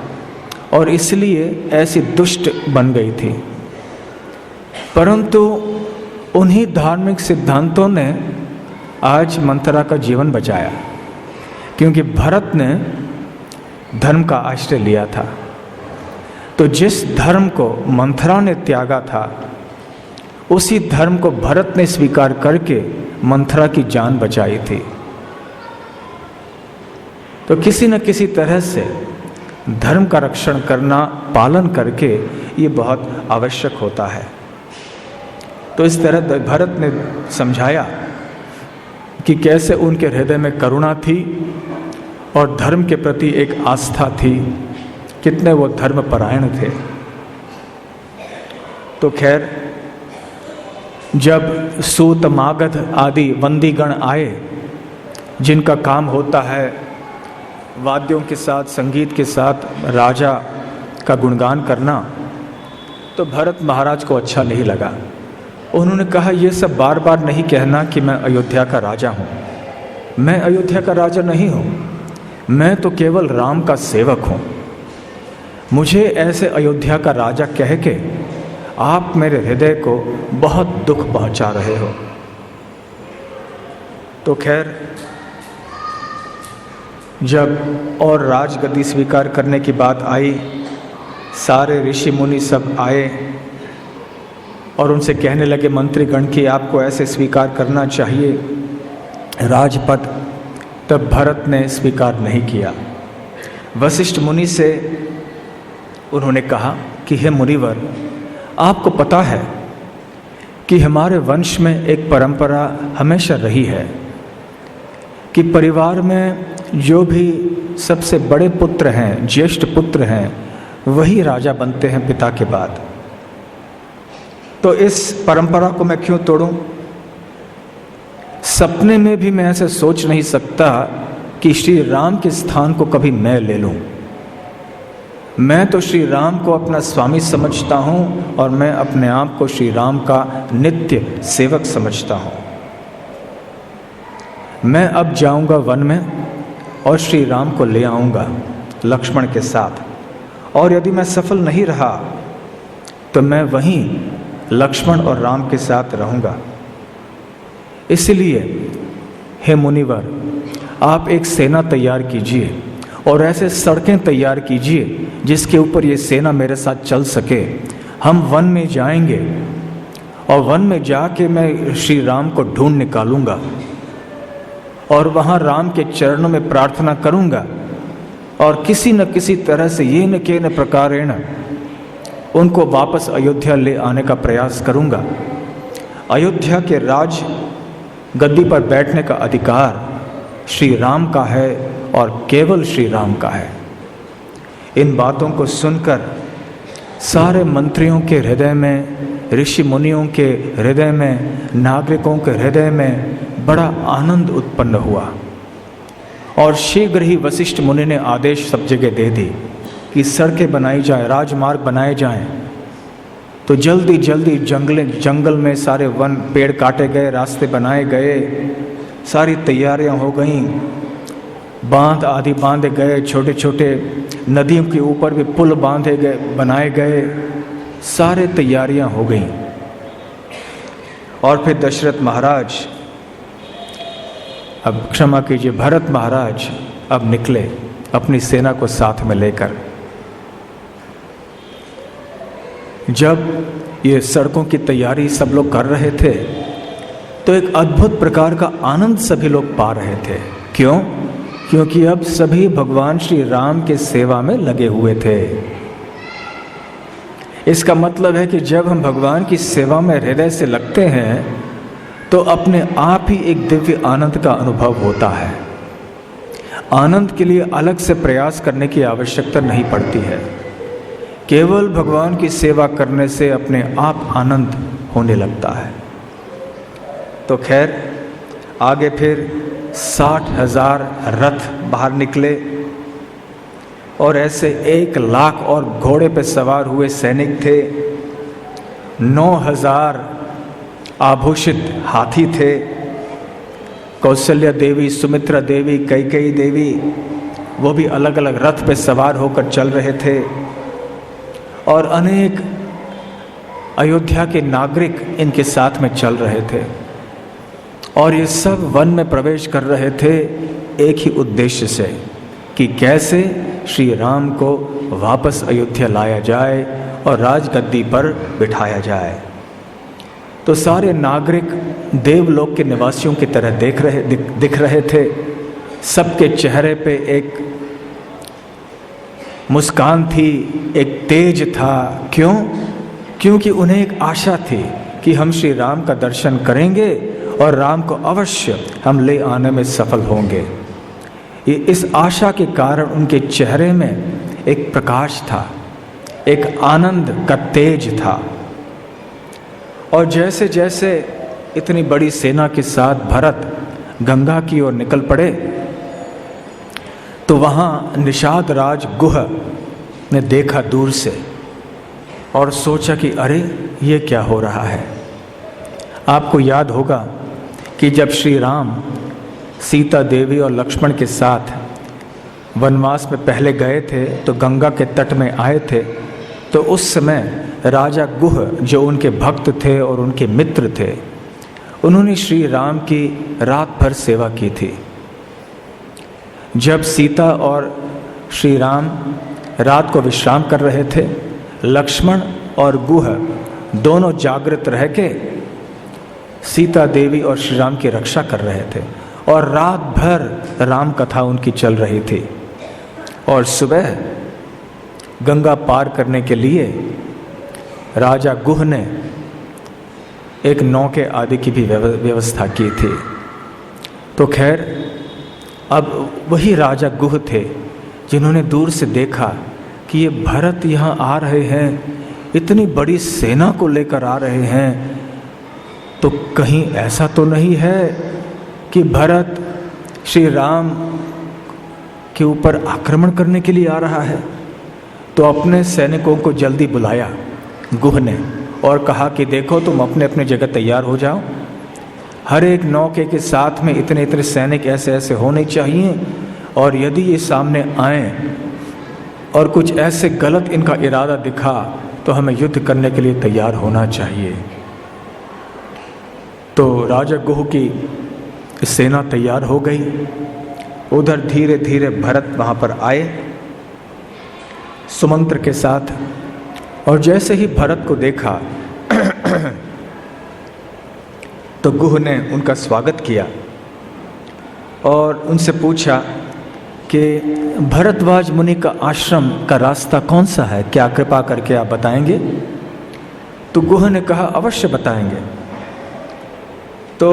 और इसलिए ऐसी दुष्ट बन गई थी, परंतु उन्हीं धार्मिक सिद्धांतों ने आज मंथरा का जीवन बचाया, क्योंकि भरत ने धर्म का आश्रय लिया था। तो जिस धर्म को मंथरा ने त्यागा था, उसी धर्म को भरत ने स्वीकार करके मंथरा की जान बचाई थी। तो किसी न किसी तरह से धर्म का रक्षण करना, पालन करके ये बहुत आवश्यक होता है। तो इस तरह भरत ने समझाया कि कैसे उनके हृदय में करुणा थी और धर्म के प्रति एक आस्था थी, कितने वो धर्मपरायण थे। तो खैर, जब सूत, मागध आदि वंदीगण आए, जिनका काम होता है वाद्यों के साथ, संगीत के साथ राजा का गुणगान करना, तो भरत महाराज को अच्छा नहीं लगा। उन्होंने कहा, ये सब बार बार नहीं कहना कि मैं अयोध्या का राजा हूँ। मैं अयोध्या का राजा नहीं हूँ, मैं तो केवल राम का सेवक हूँ। मुझे ऐसे अयोध्या का राजा कह के आप मेरे हृदय को बहुत दुख पहुँचा रहे हो। तो खैर, जब और राजगद्दी स्वीकार करने की बात आई, सारे ऋषि मुनि सब आए और उनसे कहने लगे मंत्रीगण कि आपको ऐसे स्वीकार करना चाहिए राजपद। तब भरत ने स्वीकार नहीं किया। वशिष्ठ मुनि से उन्होंने कहा कि हे मुनिवर, आपको पता है कि हमारे वंश में एक परंपरा हमेशा रही है कि परिवार में जो भी सबसे बड़े पुत्र हैं, ज्येष्ठ पुत्र हैं, वही राजा बनते हैं पिता के बाद। तो इस परंपरा को मैं क्यों तोड़ूं? सपने में भी मैं ऐसे सोच नहीं सकता कि श्री राम के स्थान को कभी मैं ले लूं। मैं तो श्री राम को अपना स्वामी समझता हूँ और मैं अपने आप को श्री राम का नित्य सेवक समझता हूँ। मैं अब जाऊँगा वन में और श्री राम को ले आऊँगा लक्ष्मण के साथ, और यदि मैं सफल नहीं रहा तो मैं वहीं लक्ष्मण और राम के साथ रहूँगा। इसलिए हे मुनिवर, आप एक सेना तैयार कीजिए और ऐसे सड़कें तैयार कीजिए जिसके ऊपर ये सेना मेरे साथ चल सके। हम वन में जाएंगे और वन में जाके मैं श्री राम को ढूंढ निकालूंगा और वहाँ राम के चरणों में प्रार्थना करूंगा और किसी न किसी तरह से ये न के न प्रकारेण उनको वापस अयोध्या ले आने का प्रयास करूंगा। अयोध्या के राज गद्दी पर बैठने का अधिकार श्री राम का है और केवल श्री राम का है। इन बातों को सुनकर सारे मंत्रियों के हृदय में, ऋषि मुनियों के हृदय में, नागरिकों के हृदय में बड़ा आनंद उत्पन्न हुआ और शीघ्र ही वशिष्ठ मुनि ने आदेश सब जगह दे दी कि सड़कें बनाई जाएं, राजमार्ग बनाए जाएं। तो जल्दी जल्दी जंगल में सारे वन पेड़ काटे गए, रास्ते बनाए गए, सारी तैयारियां हो गईं, बांध आदि बांधे गए, छोटे छोटे नदियों के ऊपर भी पुल बांधे गए, बनाए गए, सारे तैयारियां हो गईं। और फिर दशरथ महाराज, अब क्षमा कीजिए, भरत महाराज अब निकले अपनी सेना को साथ में लेकर। जब ये सड़कों की तैयारी सब लोग कर रहे थे तो एक अद्भुत प्रकार का आनंद सभी लोग पा रहे थे। क्यों? क्योंकि अब सभी भगवान श्री राम के सेवा में लगे हुए थे। इसका मतलब है कि जब हम भगवान की सेवा में हृदय से लगते हैं तो अपने आप ही एक दिव्य आनंद का अनुभव होता है। आनंद के लिए अलग से प्रयास करने की आवश्यकता नहीं पड़ती है। केवल भगवान की सेवा करने से अपने आप आनंद होने लगता है। तो खैर आगे फिर 60,000 रथ बाहर निकले और ऐसे 1 लाख और घोड़े पे सवार हुए सैनिक थे। 9,000 आभूषित हाथी थे। कौशल्या देवी, सुमित्रा देवी, कैकेयी देवी, वो भी अलग अलग रथ पे सवार होकर चल रहे थे और अनेक अयोध्या के नागरिक इनके साथ में चल रहे थे और ये सब वन में प्रवेश कर रहे थे एक ही उद्देश्य से कि कैसे श्री राम को वापस अयोध्या लाया जाए और राजगद्दी पर बिठाया जाए। तो सारे नागरिक देवलोक के निवासियों की तरह दिख रहे थे। सबके चेहरे पे एक मुस्कान थी, एक तेज था। क्यों? क्योंकि उन्हें एक आशा थी कि हम श्री राम का दर्शन करेंगे और राम को अवश्य हम ले आने में सफल होंगे। ये इस आशा के कारण उनके चेहरे में एक प्रकाश था, एक आनंद का तेज था। और जैसे जैसे इतनी बड़ी सेना के साथ भरत गंगा की ओर निकल पड़े तो वहाँ निषाद राज गुह ने देखा दूर से और सोचा कि अरे ये क्या हो रहा है। आपको याद होगा कि जब श्री राम सीता देवी और लक्ष्मण के साथ वनवास में पहले गए थे तो गंगा के तट में आए थे, तो उस समय राजा गुह जो उनके भक्त थे और उनके मित्र थे, उन्होंने श्री राम की रात भर सेवा की थी। जब सीता और श्री राम रात को विश्राम कर रहे थे, लक्ष्मण और गुह दोनों जागृत रह के सीता देवी और श्री राम की रक्षा कर रहे थे और रात भर राम कथा उनकी चल रही थी। और सुबह गंगा पार करने के लिए राजा गुह ने एक नौके आदि की भी व्यवस्था की थी। तो खैर अब वही राजा गुह थे जिन्होंने दूर से देखा कि ये भरत यहाँ आ रहे हैं, इतनी बड़ी सेना को लेकर आ रहे हैं, तो कहीं ऐसा तो नहीं है कि भरत श्री राम के ऊपर आक्रमण करने के लिए आ रहा है। तो अपने सैनिकों को जल्दी बुलाया गुह ने और कहा कि देखो तुम अपने अपने जगह तैयार हो जाओ, हर एक नौके के साथ में इतने इतने सैनिक ऐसे ऐसे होने चाहिए, और यदि ये सामने आए और कुछ ऐसे गलत इनका इरादा दिखा तो हमें युद्ध करने के लिए तैयार होना चाहिए। तो राजा गुह की सेना तैयार हो गई। उधर धीरे धीरे भरत वहाँ पर आए सुमंत्र के साथ, और जैसे ही भरत को देखा तो गुह ने उनका स्वागत किया और उनसे पूछा कि भरद्वाज मुनि का आश्रम का रास्ता कौन सा है, क्या कृपा करके आप बताएंगे? तो गुह ने कहा अवश्य बताएंगे। तो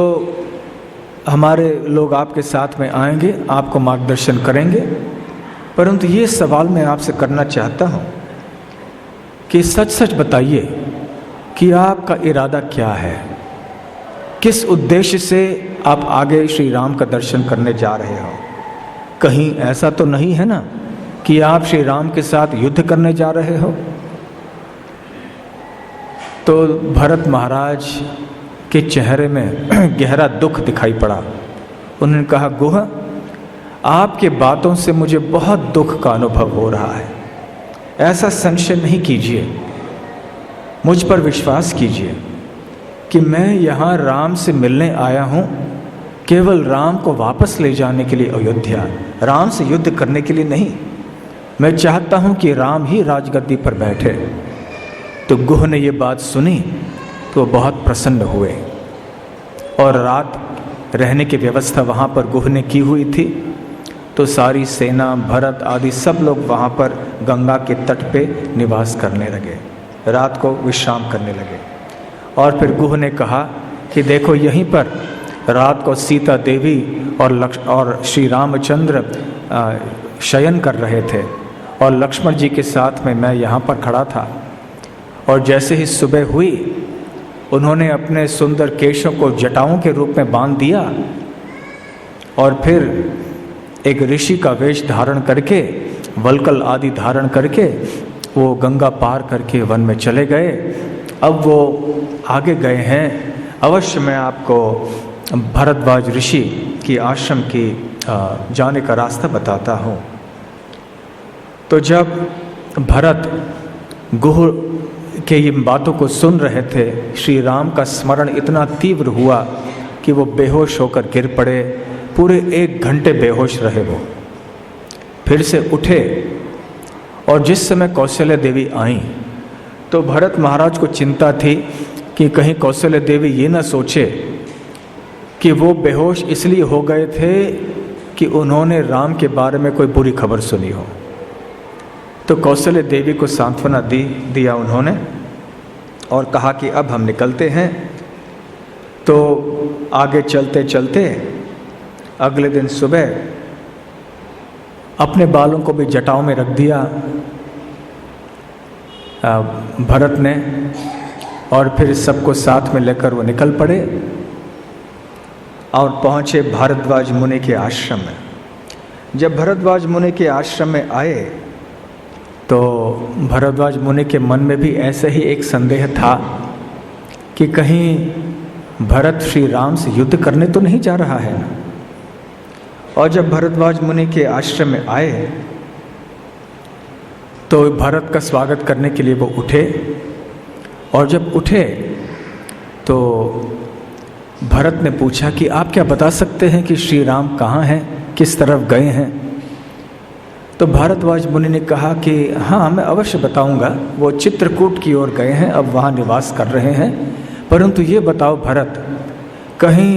हमारे लोग आपके साथ में आएंगे, आपको मार्गदर्शन करेंगे, परंतु ये सवाल मैं आपसे करना चाहता हूँ कि सच सच बताइए कि आपका इरादा क्या है, किस उद्देश्य से आप आगे श्री राम का दर्शन करने जा रहे हो? कहीं ऐसा तो नहीं है ना कि आप श्री राम के साथ युद्ध करने जा रहे हो? तो भरत महाराज के चेहरे में गहरा दुख दिखाई पड़ा। उन्होंने कहा गुह, आपके बातों से मुझे बहुत दुख का अनुभव हो रहा है, ऐसा संशय नहीं कीजिए, मुझ पर विश्वास कीजिए कि मैं यहाँ राम से मिलने आया हूँ, केवल राम को वापस ले जाने के लिए अयोध्या, राम से युद्ध करने के लिए नहीं। मैं चाहता हूँ कि राम ही राजगद्दी पर बैठे। तो गुह ने ये बात सुनी तो बहुत प्रसन्न हुए, और रात रहने की व्यवस्था वहाँ पर गुह ने की हुई थी। तो सारी सेना, भरत आदि सब लोग वहाँ पर गंगा के तट पे निवास करने लगे, रात को विश्राम करने लगे। और फिर गुह ने कहा कि देखो यहीं पर रात को सीता देवी और श्री रामचंद्र शयन कर रहे थे, और लक्ष्मण जी के साथ में मैं यहाँ पर खड़ा था। और जैसे ही सुबह हुई, उन्होंने अपने सुंदर केशों को जटाओं के रूप में बांध दिया, और फिर एक ऋषि का वेश धारण करके, वल्कल आदि धारण करके वो गंगा पार करके वन में चले गए। अब वो आगे गए हैं। अवश्य मैं आपको भरद्वाज ऋषि की आश्रम की जाने का रास्ता बताता हूँ। तो जब भरत गुह के इन बातों को सुन रहे थे, श्री राम का स्मरण इतना तीव्र हुआ कि वो बेहोश होकर गिर पड़े। पूरे 1 घंटे बेहोश रहे वो, फिर से उठे, और जिस समय कौशल्या देवी आईं तो भरत महाराज को चिंता थी कि कहीं कौशल्या देवी ये न सोचे कि वो बेहोश इसलिए हो गए थे कि उन्होंने राम के बारे में कोई बुरी खबर सुनी हो। तो कौशल्या देवी को सांत्वना दिया उन्होंने, और कहा कि अब हम निकलते हैं। तो आगे चलते चलते अगले दिन सुबह अपने बालों को भी जटाओं में रख दिया भरत ने, और फिर सबको साथ में लेकर वो निकल पड़े और पहुँचे भारद्वाज मुनि के आश्रम में। जब भारद्वाज मुनि के आश्रम में आए तो भारद्वाज मुनि के मन में भी ऐसे ही एक संदेह था कि कहीं भरत श्री राम से युद्ध करने तो नहीं जा रहा है ना। और जब भारद्वाज मुनि के आश्रम में आए तो भरत का स्वागत करने के लिए वो उठे, और जब उठे तो भरत ने पूछा कि आप क्या बता सकते हैं कि श्री राम कहाँ हैं, किस तरफ गए हैं? तो भारद्वाज मुनि ने कहा कि हाँ, मैं अवश्य बताऊंगा, वो चित्रकूट की ओर गए हैं, अब वहाँ निवास कर रहे हैं। परंतु ये बताओ भरत, कहीं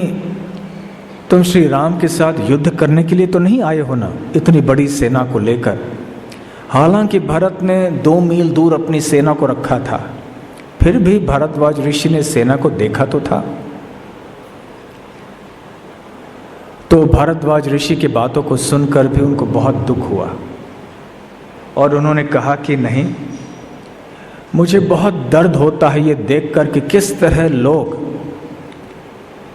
तुम श्री राम के साथ युद्ध करने के लिए तो नहीं आए हो ना, इतनी बड़ी सेना को लेकर? हालांकि भरत ने 2 मील दूर अपनी सेना को रखा था, फिर भी भारद्वाज ऋषि ने सेना को देखा तो था। तो भारद्वाज ऋषि की बातों को सुनकर भी उनको बहुत दुख हुआ, और उन्होंने कहा कि नहीं, मुझे बहुत दर्द होता है ये देखकर कि किस तरह लोग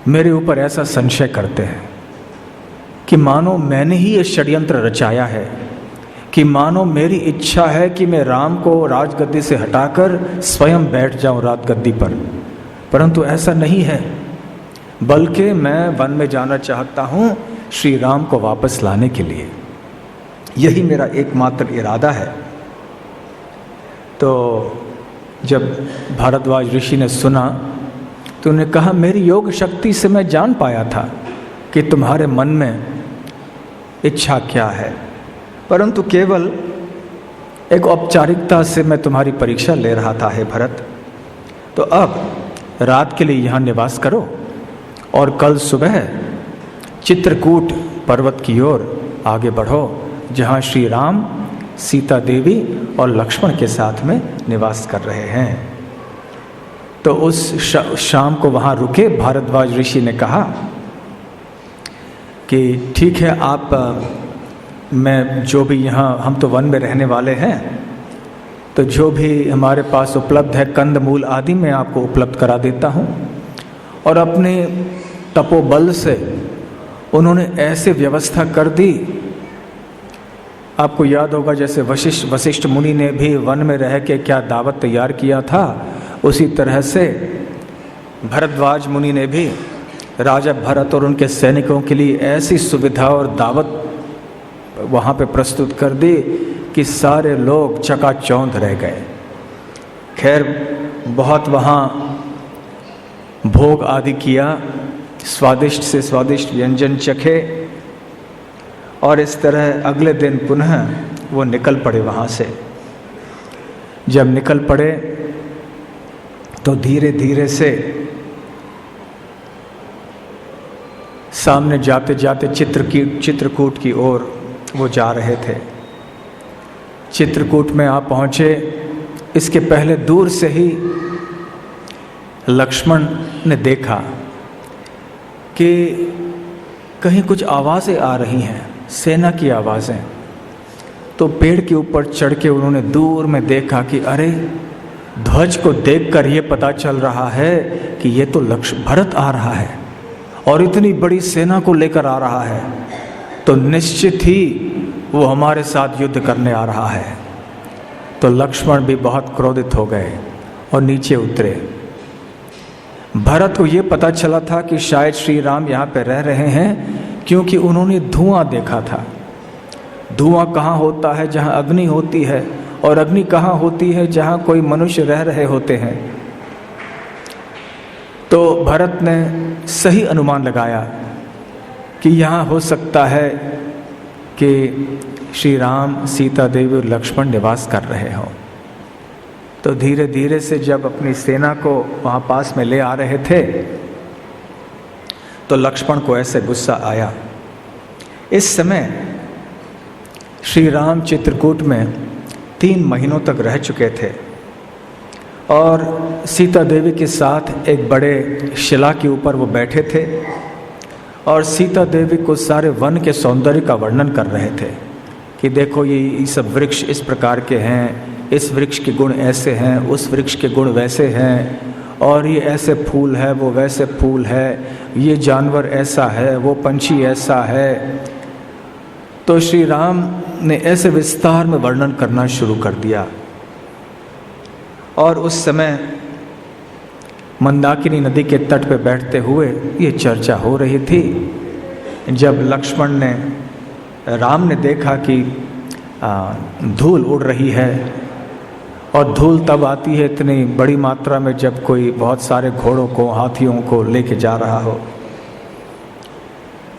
मेरे ऊपर ऐसा संशय करते हैं कि मानो मैंने ही ये षड्यंत्र रचाया है कि मानो मेरी इच्छा है कि मैं राम को राजगद्दी से हटाकर स्वयं बैठ जाऊं राजगद्दी पर, परंतु ऐसा नहीं है, बल्कि मैं वन में जाना चाहता हूं श्री राम को वापस लाने के लिए। यही मेरा एकमात्र इरादा है। तो जब भारद्वाज ऋषि ने सुना तो उन्होंने कहा, मेरी योग शक्ति से मैं जान पाया था कि तुम्हारे मन में इच्छा क्या है, परंतु केवल एक औपचारिकता से मैं तुम्हारी परीक्षा ले रहा था हे भरत। तो अब रात के लिए यहाँ निवास करो और कल सुबह चित्रकूट पर्वत की ओर आगे बढ़ो, जहाँ श्री राम, सीता देवी और लक्ष्मण के साथ में निवास कर रहे हैं। तो उस शाम को वहाँ रुके। भारद्वाज ऋषि ने कहा कि ठीक है, आप मैं जो भी यहाँ, हम तो वन में रहने वाले हैं, तो जो भी हमारे पास उपलब्ध है कंदमूल आदि मैं आपको उपलब्ध करा देता हूँ। और अपने तपोबल से उन्होंने ऐसे व्यवस्था कर दी, आपको याद होगा जैसे वशिष्ठ मुनि ने भी वन में रह के क्या दावत तैयार किया था, उसी तरह से भरद्वाज मुनि ने भी राजा भरत और उनके सैनिकों के लिए ऐसी सुविधा और दावत वहाँ पे प्रस्तुत कर दी कि सारे लोग चकाचौंध रह गए। खैर बहुत वहाँ भोग आदि किया, स्वादिष्ट से स्वादिष्ट व्यंजन चखे, और इस तरह अगले दिन पुनः वो निकल पड़े वहाँ से। जब निकल पड़े तो धीरे धीरे से सामने जाते जाते चित्रकूट की ओर वो जा रहे थे। चित्रकूट में आप पहुँचे, इसके पहले दूर से ही लक्ष्मण ने देखा कि कहीं कुछ आवाज़ें आ रही हैं, सेना की आवाज़ें। तो पेड़ के ऊपर चढ़ के उन्होंने दूर में देखा कि अरे, ध्वज को देखकर ये पता चल रहा है कि ये तो भरत आ रहा है और इतनी बड़ी सेना को लेकर आ रहा है, तो निश्चित ही वो हमारे साथ युद्ध करने आ रहा है। तो लक्ष्मण भी बहुत क्रोधित हो गए और नीचे उतरे। भरत को ये पता चला था कि शायद श्री राम यहाँ पे रह रहे हैं, क्योंकि उन्होंने धुआं देखा था। धुआं कहाँ होता है? जहाँ अग्नि होती है। और अग्नि कहाँ होती है? जहाँ कोई मनुष्य रह रहे होते हैं। तो भरत ने सही अनुमान लगाया कि यहाँ हो सकता है कि श्री राम, सीता देवी और लक्ष्मण निवास कर रहे हों। तो धीरे धीरे से जब अपनी सेना को वहाँ पास में ले आ रहे थे, तो लक्ष्मण को ऐसे गुस्सा आया। इस समय श्री राम चित्रकूट में 3 महीनों तक रह चुके थे और सीता देवी के साथ एक बड़े शिला के ऊपर वो बैठे थे और सीता देवी को सारे वन के सौंदर्य का वर्णन कर रहे थे कि देखो ये सब वृक्ष इस प्रकार के हैं, इस वृक्ष के गुण ऐसे हैं, उस वृक्ष के गुण वैसे हैं, और ये ऐसे फूल है, वो वैसे फूल है, ये जानवर ऐसा है, वो पंछी ऐसा है। तो श्री राम ने ऐसे विस्तार में वर्णन करना शुरू कर दिया। और उस समय मंदाकिनी नदी के तट पर बैठते हुए ये चर्चा हो रही थी। जब लक्ष्मण ने, राम ने देखा कि धूल उड़ रही है, और धूल तब आती है इतनी बड़ी मात्रा में जब कोई बहुत सारे घोड़ों को, हाथियों को लेके जा रहा हो।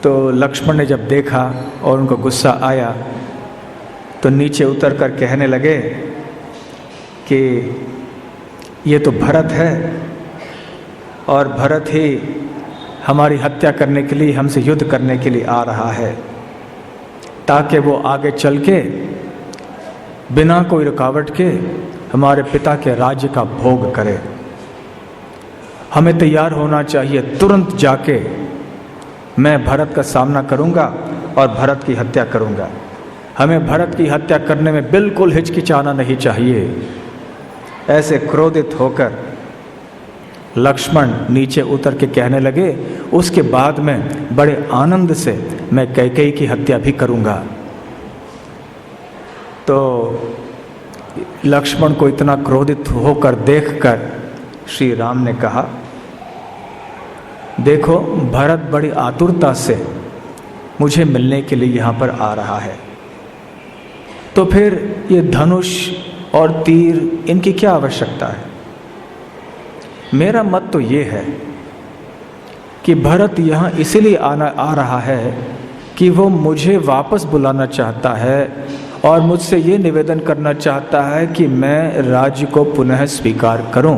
तो लक्ष्मण ने जब देखा और उनको गुस्सा आया, तो नीचे उतर कर कहने लगे कि ये तो भरत है और भरत ही हमारी हत्या करने के लिए, हमसे युद्ध करने के लिए आ रहा है, ताकि वो आगे चल के बिना कोई रुकावट के हमारे पिता के राज्य का भोग करे। हमें तैयार होना चाहिए, तुरंत जाके मैं भरत का सामना करूंगा और भरत की हत्या करूंगा। हमें भरत की हत्या करने में बिल्कुल हिचकिचाना नहीं चाहिए। ऐसे क्रोधित होकर लक्ष्मण नीचे उतर के कहने लगे, उसके बाद में बड़े आनंद से मैं कैकेयी की हत्या भी करूंगा। तो लक्ष्मण को इतना क्रोधित होकर देखकर श्री राम ने कहा, देखो भरत बड़ी आतुरता से मुझे मिलने के लिए यहाँ पर आ रहा है, तो फिर ये धनुष और तीर इनकी क्या आवश्यकता है। मेरा मत तो ये है कि भरत यहाँ इसीलिए आ रहा है कि वो मुझे वापस बुलाना चाहता है और मुझसे ये निवेदन करना चाहता है कि मैं राज्य को पुनः स्वीकार करूं।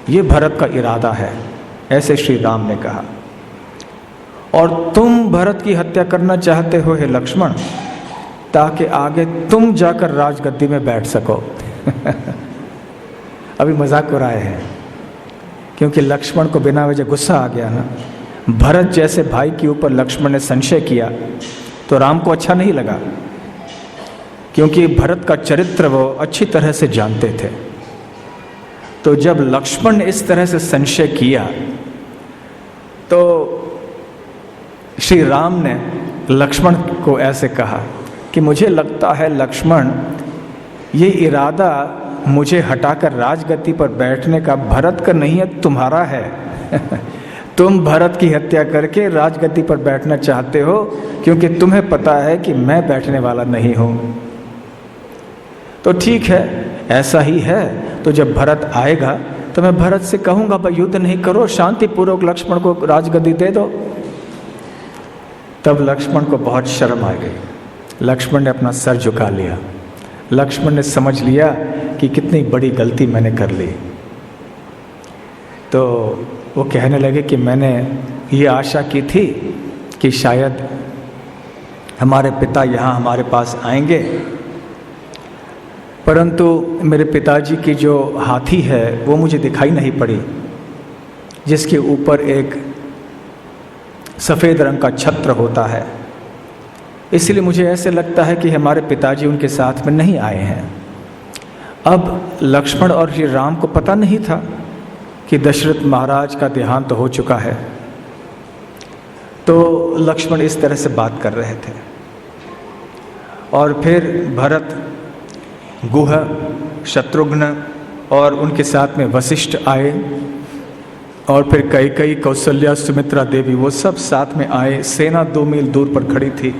ये भरत का इरादा है, ऐसे श्री राम ने कहा। और तुम भरत की हत्या करना चाहते हो हे लक्ष्मण, ताकि आगे तुम जाकर राजगद्दी में बैठ सको। अभी मजाक हो रहा है, क्योंकि लक्ष्मण को बिना वजह गुस्सा आ गया ना। भरत जैसे भाई के ऊपर लक्ष्मण ने संशय किया तो राम को अच्छा नहीं लगा, क्योंकि भरत का चरित्र वो अच्छी तरह से जानते थे। तो जब लक्ष्मण ने इस तरह से संशय किया तो श्री राम ने लक्ष्मण को ऐसे कहा कि मुझे लगता है लक्ष्मण, ये इरादा मुझे हटाकर राजगद्दी पर बैठने का भरत का नहीं है, तुम्हारा है। तुम भरत की हत्या करके राजगद्दी पर बैठना चाहते हो, क्योंकि तुम्हें पता है कि मैं बैठने वाला नहीं हूँ। तो ठीक है, ऐसा ही है। तो जब भरत आएगा तो मैं भरत से कहूँगा, भाई युद्ध नहीं करो, शांतिपूर्वक लक्ष्मण को राजगद्दी दे दो। तब लक्ष्मण को बहुत शर्म आ गई। लक्ष्मण ने अपना सर झुका लिया। लक्ष्मण ने समझ लिया कि कितनी बड़ी गलती मैंने कर ली। तो वो कहने लगे कि मैंने ये आशा की थी कि शायद हमारे पिता यहाँ हमारे पास आएंगे, परंतु मेरे पिताजी की जो हाथी है वो मुझे दिखाई नहीं पड़ी, जिसके ऊपर एक सफ़ेद रंग का छत्र होता है। इसलिए मुझे ऐसे लगता है कि हमारे पिताजी उनके साथ में नहीं आए हैं। अब लक्ष्मण और श्री राम को पता नहीं था कि दशरथ महाराज का देहांत हो चुका है। तो लक्ष्मण इस तरह से बात कर रहे थे। और फिर भरत, गुह, शत्रुघ्न और उनके साथ में वशिष्ठ आए, और फिर कैकेयी, कौशल्या, सुमित्रा देवी, वो सब साथ में आए। सेना 2 मील दूर पर खड़ी थी।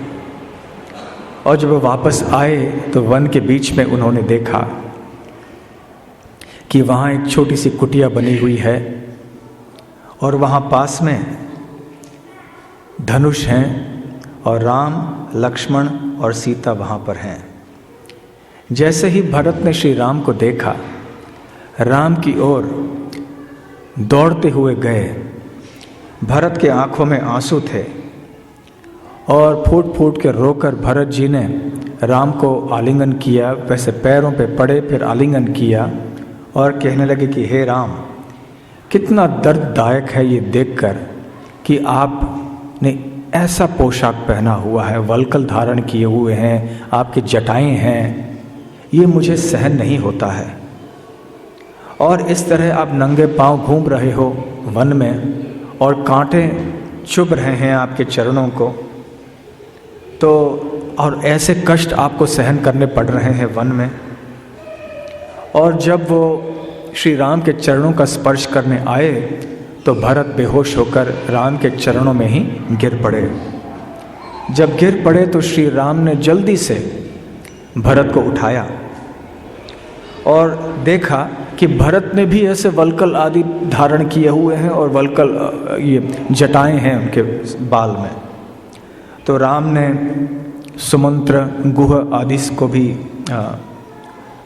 और जब वो वापस आए तो वन के बीच में उन्होंने देखा कि वहाँ एक छोटी सी कुटिया बनी हुई है, और वहाँ पास में धनुष हैं, और राम, लक्ष्मण और सीता वहाँ पर हैं। जैसे ही भरत ने श्री राम को देखा, राम की ओर दौड़ते हुए गए। भरत के आंखों में आंसू थे, और फूट फूट के रोकर भरत जी ने राम को आलिंगन किया। वैसे पैरों पे पड़े, फिर आलिंगन किया और कहने लगे कि हे राम, कितना दर्ददायक है ये देखकर कि आपने ऐसा पोशाक पहना हुआ है, वल्कल धारण किए हुए हैं, आपकी जटाएं हैं, ये मुझे सहन नहीं होता है। और इस तरह आप नंगे पांव घूम रहे हो वन में, और कांटे चुभ रहे हैं आपके चरणों को, तो और ऐसे कष्ट आपको सहन करने पड़ रहे हैं वन में। और जब वो श्री राम के चरणों का स्पर्श करने आए तो भरत बेहोश होकर राम के चरणों में ही गिर पड़े। जब गिर पड़े तो श्री राम ने जल्दी से भरत को उठाया और देखा कि भरत ने भी ऐसे वल्कल आदि धारण किए हुए हैं, और वल्कल ये जटाएं हैं उनके बाल में। तो राम ने सुमंत्र, गुह आदि को भी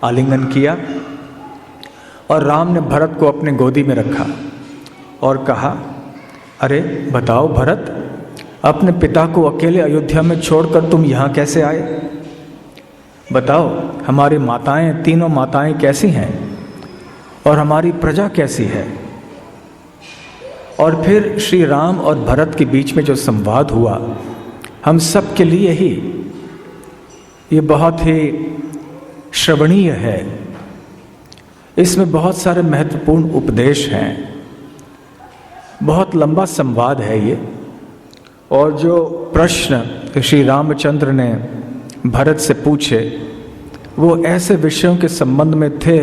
आलिंगन किया, और राम ने भरत को अपने गोदी में रखा और कहा, अरे बताओ भरत, अपने पिता को अकेले अयोध्या में छोड़कर तुम यहाँ कैसे आए? बताओ, हमारी माताएं, तीनों माताएं कैसी हैं, और हमारी प्रजा कैसी है? और फिर श्री राम और भरत के बीच में जो संवाद हुआ, हम सब के लिए ही ये बहुत ही श्रवणीय है। इसमें बहुत सारे महत्वपूर्ण उपदेश हैं, बहुत लंबा संवाद है ये। और जो प्रश्न श्री रामचंद्र ने भरत से पूछे वो ऐसे विषयों के संबंध में थे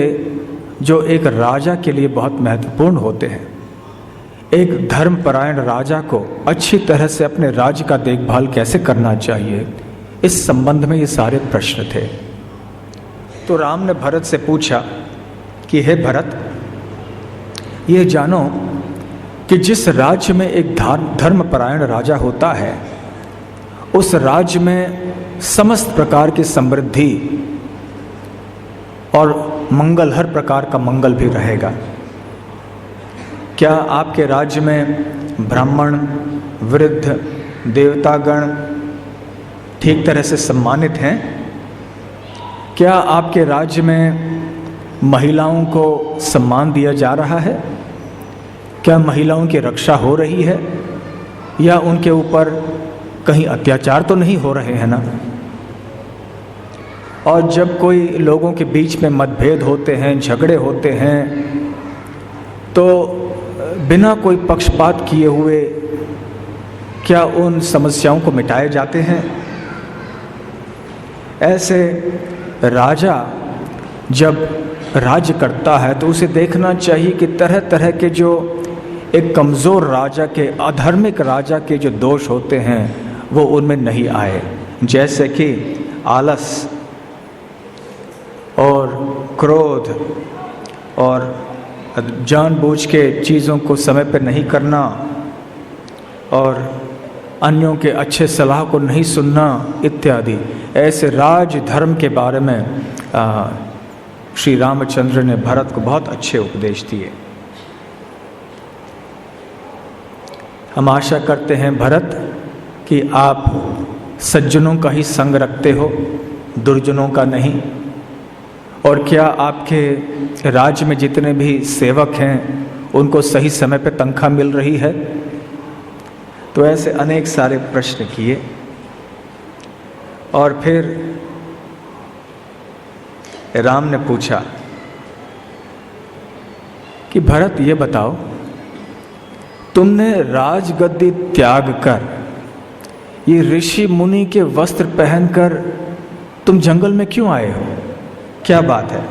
जो एक राजा के लिए बहुत महत्वपूर्ण होते हैं। एक धर्मपरायण राजा को अच्छी तरह से अपने राज्य का देखभाल कैसे करना चाहिए, इस संबंध में ये सारे प्रश्न थे। तो राम ने भरत से पूछा कि हे भरत, ये जानो कि जिस राज्य में एक धर्मपरायण राजा होता है, उस राज्य में समस्त प्रकार की समृद्धि और मंगल, हर प्रकार का मंगल भी रहेगा। क्या आपके राज्य में ब्राह्मण, वृद्ध, देवतागण ठीक तरह से सम्मानित हैं? क्या आपके राज्य में महिलाओं को सम्मान दिया जा रहा है? क्या महिलाओं की रक्षा हो रही है? या उनके ऊपर कहीं अत्याचार तो नहीं हो रहे हैं ना? और जब कोई लोगों के बीच में मतभेद होते हैं, झगड़े होते हैं, तो बिना कोई पक्षपात किए हुए क्या उन समस्याओं को मिटाए जाते हैं? ऐसे राजा जब राज्य करता है तो उसे देखना चाहिए कि तरह तरह के जो एक कमज़ोर राजा के, अधार्मिक राजा के जो दोष होते हैं वो उनमें नहीं आए, जैसे कि आलस और क्रोध और जानबूझ के चीज़ों को समय पर नहीं करना और अन्यों के अच्छे सलाह को नहीं सुनना इत्यादि। ऐसे राज धर्म के बारे में श्री रामचंद्र ने भरत को बहुत अच्छे उपदेश दिए। हम आशा करते हैं भरत कि आप सज्जनों का ही संग रखते हो, दुर्जनों का नहीं। और क्या आपके राज्य में जितने भी सेवक हैं उनको सही समय पर तनख्वाह मिल रही है? तो ऐसे अनेक सारे प्रश्न किए। और फिर राम ने पूछा कि भरत, ये बताओ, तुमने राजगद्दी त्याग कर ये ऋषि मुनि के वस्त्र पहनकर तुम जंगल में क्यों आए हो? क्या बात है?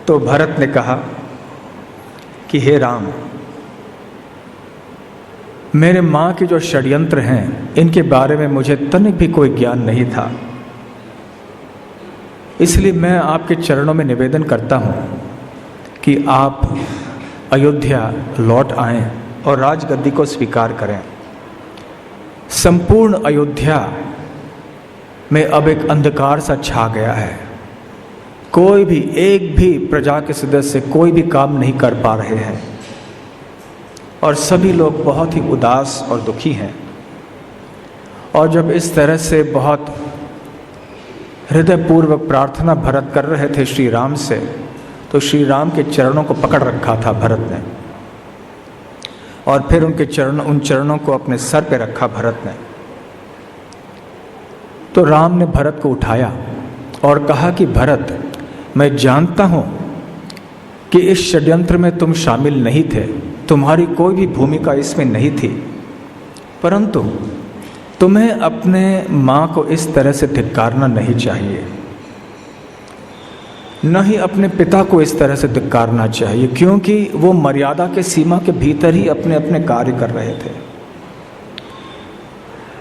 तो भरत ने कहा कि हे राम, मेरे माँ के जो षड्यंत्र हैं इनके बारे में मुझे तनिक भी कोई ज्ञान नहीं था, इसलिए मैं आपके चरणों में निवेदन करता हूँ कि आप अयोध्या लौट आएं और राजगद्दी को स्वीकार करें। संपूर्ण अयोध्या में अब एक अंधकार सा छा गया है। कोई भी, एक भी प्रजा के सदस्य कोई भी काम नहीं कर पा रहे हैं और सभी लोग बहुत ही उदास और दुखी हैं। और जब इस तरह से बहुत हृदयपूर्वक प्रार्थना भरत कर रहे थे श्री राम से, तो श्री राम के चरणों को पकड़ रखा था भरत ने और फिर उन चरणों को अपने सर पे रखा भरत ने। तो राम ने भरत को उठाया और कहा कि भरत, मैं जानता हूँ कि इस षड्यंत्र में तुम शामिल नहीं थे, तुम्हारी कोई भी भूमिका इसमें नहीं थी, परंतु तुम्हें अपने माँ को इस तरह से धिक्कारना नहीं चाहिए, न ही अपने पिता को इस तरह से धिक्कारना चाहिए, क्योंकि वो मर्यादा के सीमा के भीतर ही अपने अपने कार्य कर रहे थे।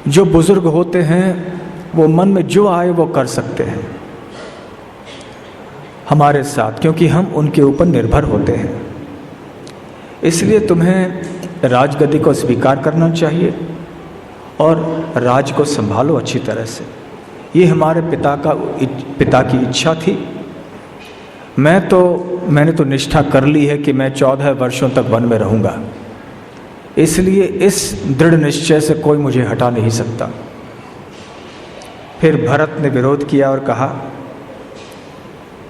जो बुजुर्ग होते हैं वो मन में जो आए वो कर सकते हैं हमारे साथ, क्योंकि हम उनके ऊपर निर्भर होते हैं। इसलिए तुम्हें राजगद्दी को स्वीकार करना चाहिए और राज को संभालो अच्छी तरह से। ये हमारे पिता की इच्छा थी। मैंने तो निष्ठा कर ली है कि मैं 14 वर्षों तक वन में रहूँगा, इसलिए इस दृढ़ निश्चय से कोई मुझे हटा नहीं सकता। फिर भरत ने विरोध किया और कहा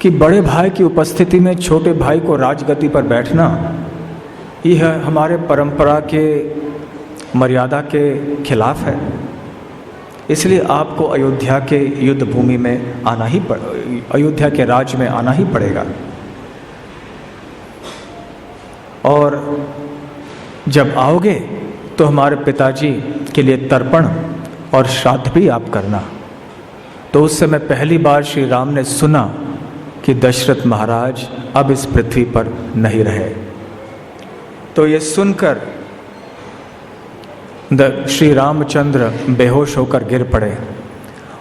कि बड़े भाई की उपस्थिति में छोटे भाई को राजगद्दी पर बैठना, यह हमारे परंपरा के मर्यादा के खिलाफ है, इसलिए आपको अयोध्या के युद्ध भूमि में आना ही अयोध्या के राज्य में आना ही पड़ेगा। और जब आओगे तो हमारे पिताजी के लिए तर्पण और श्राद्ध भी आप करना। तो उस समय पहली बार श्री राम ने सुना कि दशरथ महाराज अब इस पृथ्वी पर नहीं रहे। तो ये सुनकर श्री रामचंद्र बेहोश होकर गिर पड़े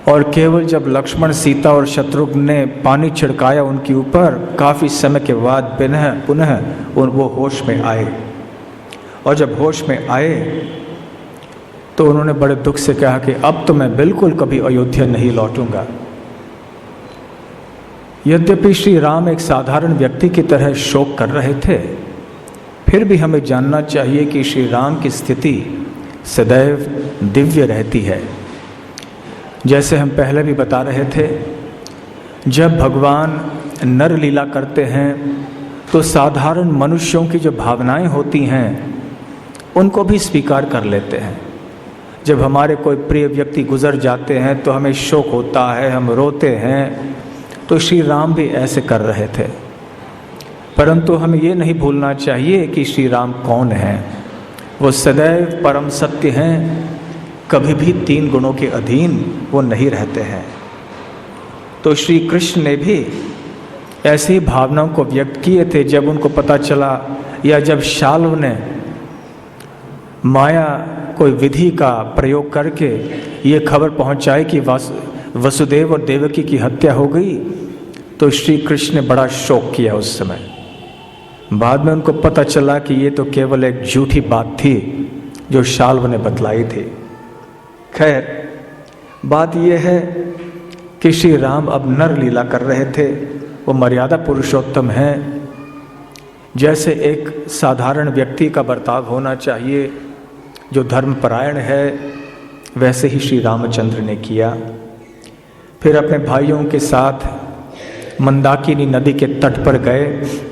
और केवल जब लक्ष्मण, सीता और शत्रुघ्न ने पानी छिड़काया उनके ऊपर, काफ़ी समय के बाद पुनः वो होश में आए। और जब होश में आए तो उन्होंने बड़े दुख से कहा कि अब तो मैं बिल्कुल कभी अयोध्या नहीं लौटूंगा। यद्यपि श्री राम एक साधारण व्यक्ति की तरह शोक कर रहे थे, फिर भी हमें जानना चाहिए कि श्री राम की स्थिति सदैव दिव्य रहती है। जैसे हम पहले भी बता रहे थे, जब भगवान नर लीला करते हैं तो साधारण मनुष्यों की जो भावनाएं होती हैं उनको भी स्वीकार कर लेते हैं। जब हमारे कोई प्रिय व्यक्ति गुजर जाते हैं तो हमें शोक होता है, हम रोते हैं, तो श्री राम भी ऐसे कर रहे थे। परंतु हमें ये नहीं भूलना चाहिए कि श्री राम कौन हैं। वो सदैव परम सत्य हैं, कभी भी 3 गुणों के अधीन वो नहीं रहते हैं। तो श्री कृष्ण ने भी ऐसी भावनाओं को व्यक्त किए थे जब उनको पता चला, या जब शाल्व ने माया कोई विधि का प्रयोग करके ये खबर पहुंचाई कि वसुदेव और देवकी की हत्या हो गई, तो श्री कृष्ण ने बड़ा शोक किया उस समय। बाद में उनको पता चला कि ये तो केवल एक झूठी बात थी जो शाल्व ने बतलाई थी। खैर, बात यह है कि श्री राम अब नर लीला कर रहे थे। वो मर्यादा पुरुषोत्तम हैं। जैसे एक साधारण व्यक्ति का बर्ताव होना चाहिए जो धर्मपरायण है, वैसे ही श्री रामचंद्र ने किया। फिर अपने भाइयों के साथ मंदाकिनी नदी के तट पर गए,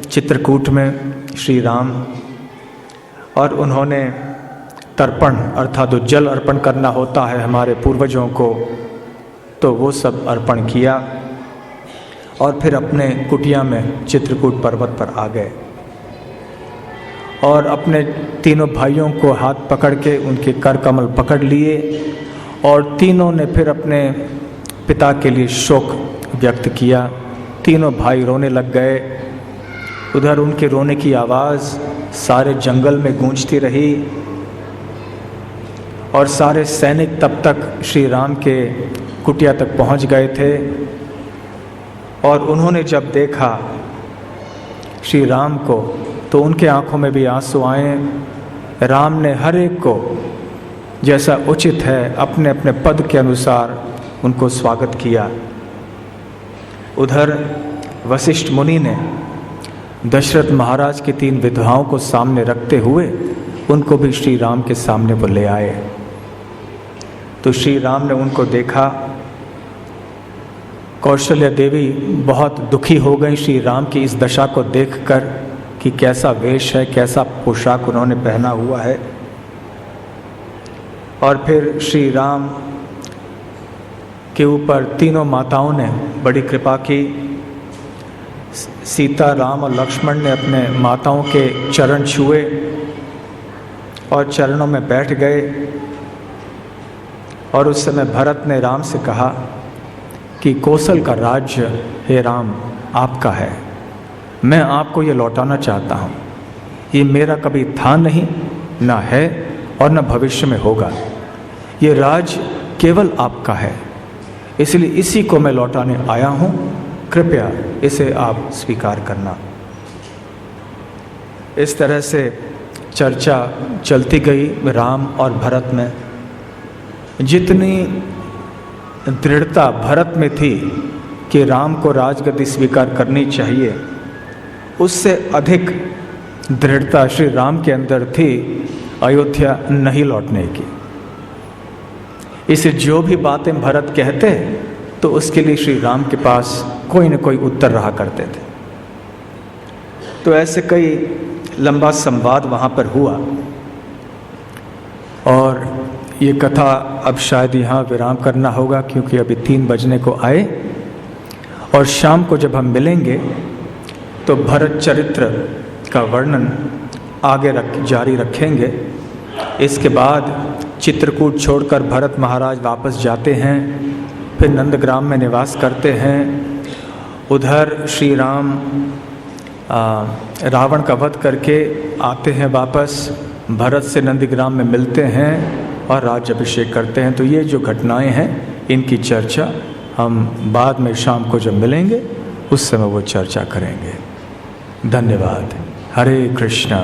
चित्रकूट में श्री राम, और उन्होंने तर्पण अर्थात जो जल अर्पण करना होता है हमारे पूर्वजों को, तो वो सब अर्पण किया और फिर अपने कुटिया में चित्रकूट पर्वत पर आ गए और अपने तीनों भाइयों को हाथ पकड़ के उनके कर कमल पकड़ लिए और तीनों ने फिर अपने पिता के लिए शोक व्यक्त किया। तीनों भाई रोने लग गए। उधर उनके रोने की आवाज़ सारे जंगल में गूंजती रही और सारे सैनिक तब तक श्री राम के कुटिया तक पहुंच गए थे। और उन्होंने जब देखा श्री राम को तो उनके आंखों में भी आंसू आए। राम ने हर एक को जैसा उचित है अपने अपने पद के अनुसार उनको स्वागत किया। उधर वशिष्ठ मुनि ने दशरथ महाराज की 3 विधवाओं को सामने रखते हुए उनको भी श्री राम के सामने वो ले आए। तो श्री राम ने उनको देखा। कौशल्या देवी बहुत दुखी हो गई श्री राम की इस दशा को देखकर कि कैसा वेश है, कैसा पोशाक उन्होंने पहना हुआ है। और फिर श्री राम के ऊपर तीनों माताओं ने बड़ी कृपा की। सीता, राम और लक्ष्मण ने अपने माताओं के चरण छुए और चरणों में बैठ गए। और उस समय भरत ने राम से कहा कि कौशल का राज्य हे राम आपका है, मैं आपको ये लौटाना चाहता हूँ। ये मेरा कभी था नहीं, ना है और न भविष्य में होगा। ये राज केवल आपका है, इसलिए इसी को मैं लौटाने आया हूँ। कृपया इसे आप स्वीकार करना। इस तरह से चर्चा चलती गई राम और भरत में। जितनी दृढ़ता भरत में थी कि राम को राजगद्दी स्वीकार करनी चाहिए, उससे अधिक दृढ़ता श्री राम के अंदर थी अयोध्या नहीं लौटने की। इसे जो भी बातें भरत कहते तो उसके लिए श्री राम के पास कोई न कोई उत्तर रहा करते थे। तो ऐसे कई लंबा संवाद वहाँ पर हुआ और ये कथा अब शायद यहाँ विराम करना होगा, क्योंकि अभी 3 बजने को आए और शाम को जब हम मिलेंगे तो भरत चरित्र का वर्णन आगे जारी रखेंगे। इसके बाद चित्रकूट छोड़कर भरत महाराज वापस जाते हैं। पे नंदग्राम में निवास करते हैं। उधर श्री राम रावण का वध करके आते हैं वापस, भरत से नंदग्राम में मिलते हैं और राज्याभिषेक करते हैं। तो ये जो घटनाएं हैं इनकी चर्चा हम बाद में शाम को जब मिलेंगे उस समय वो चर्चा करेंगे। धन्यवाद। हरे कृष्णा।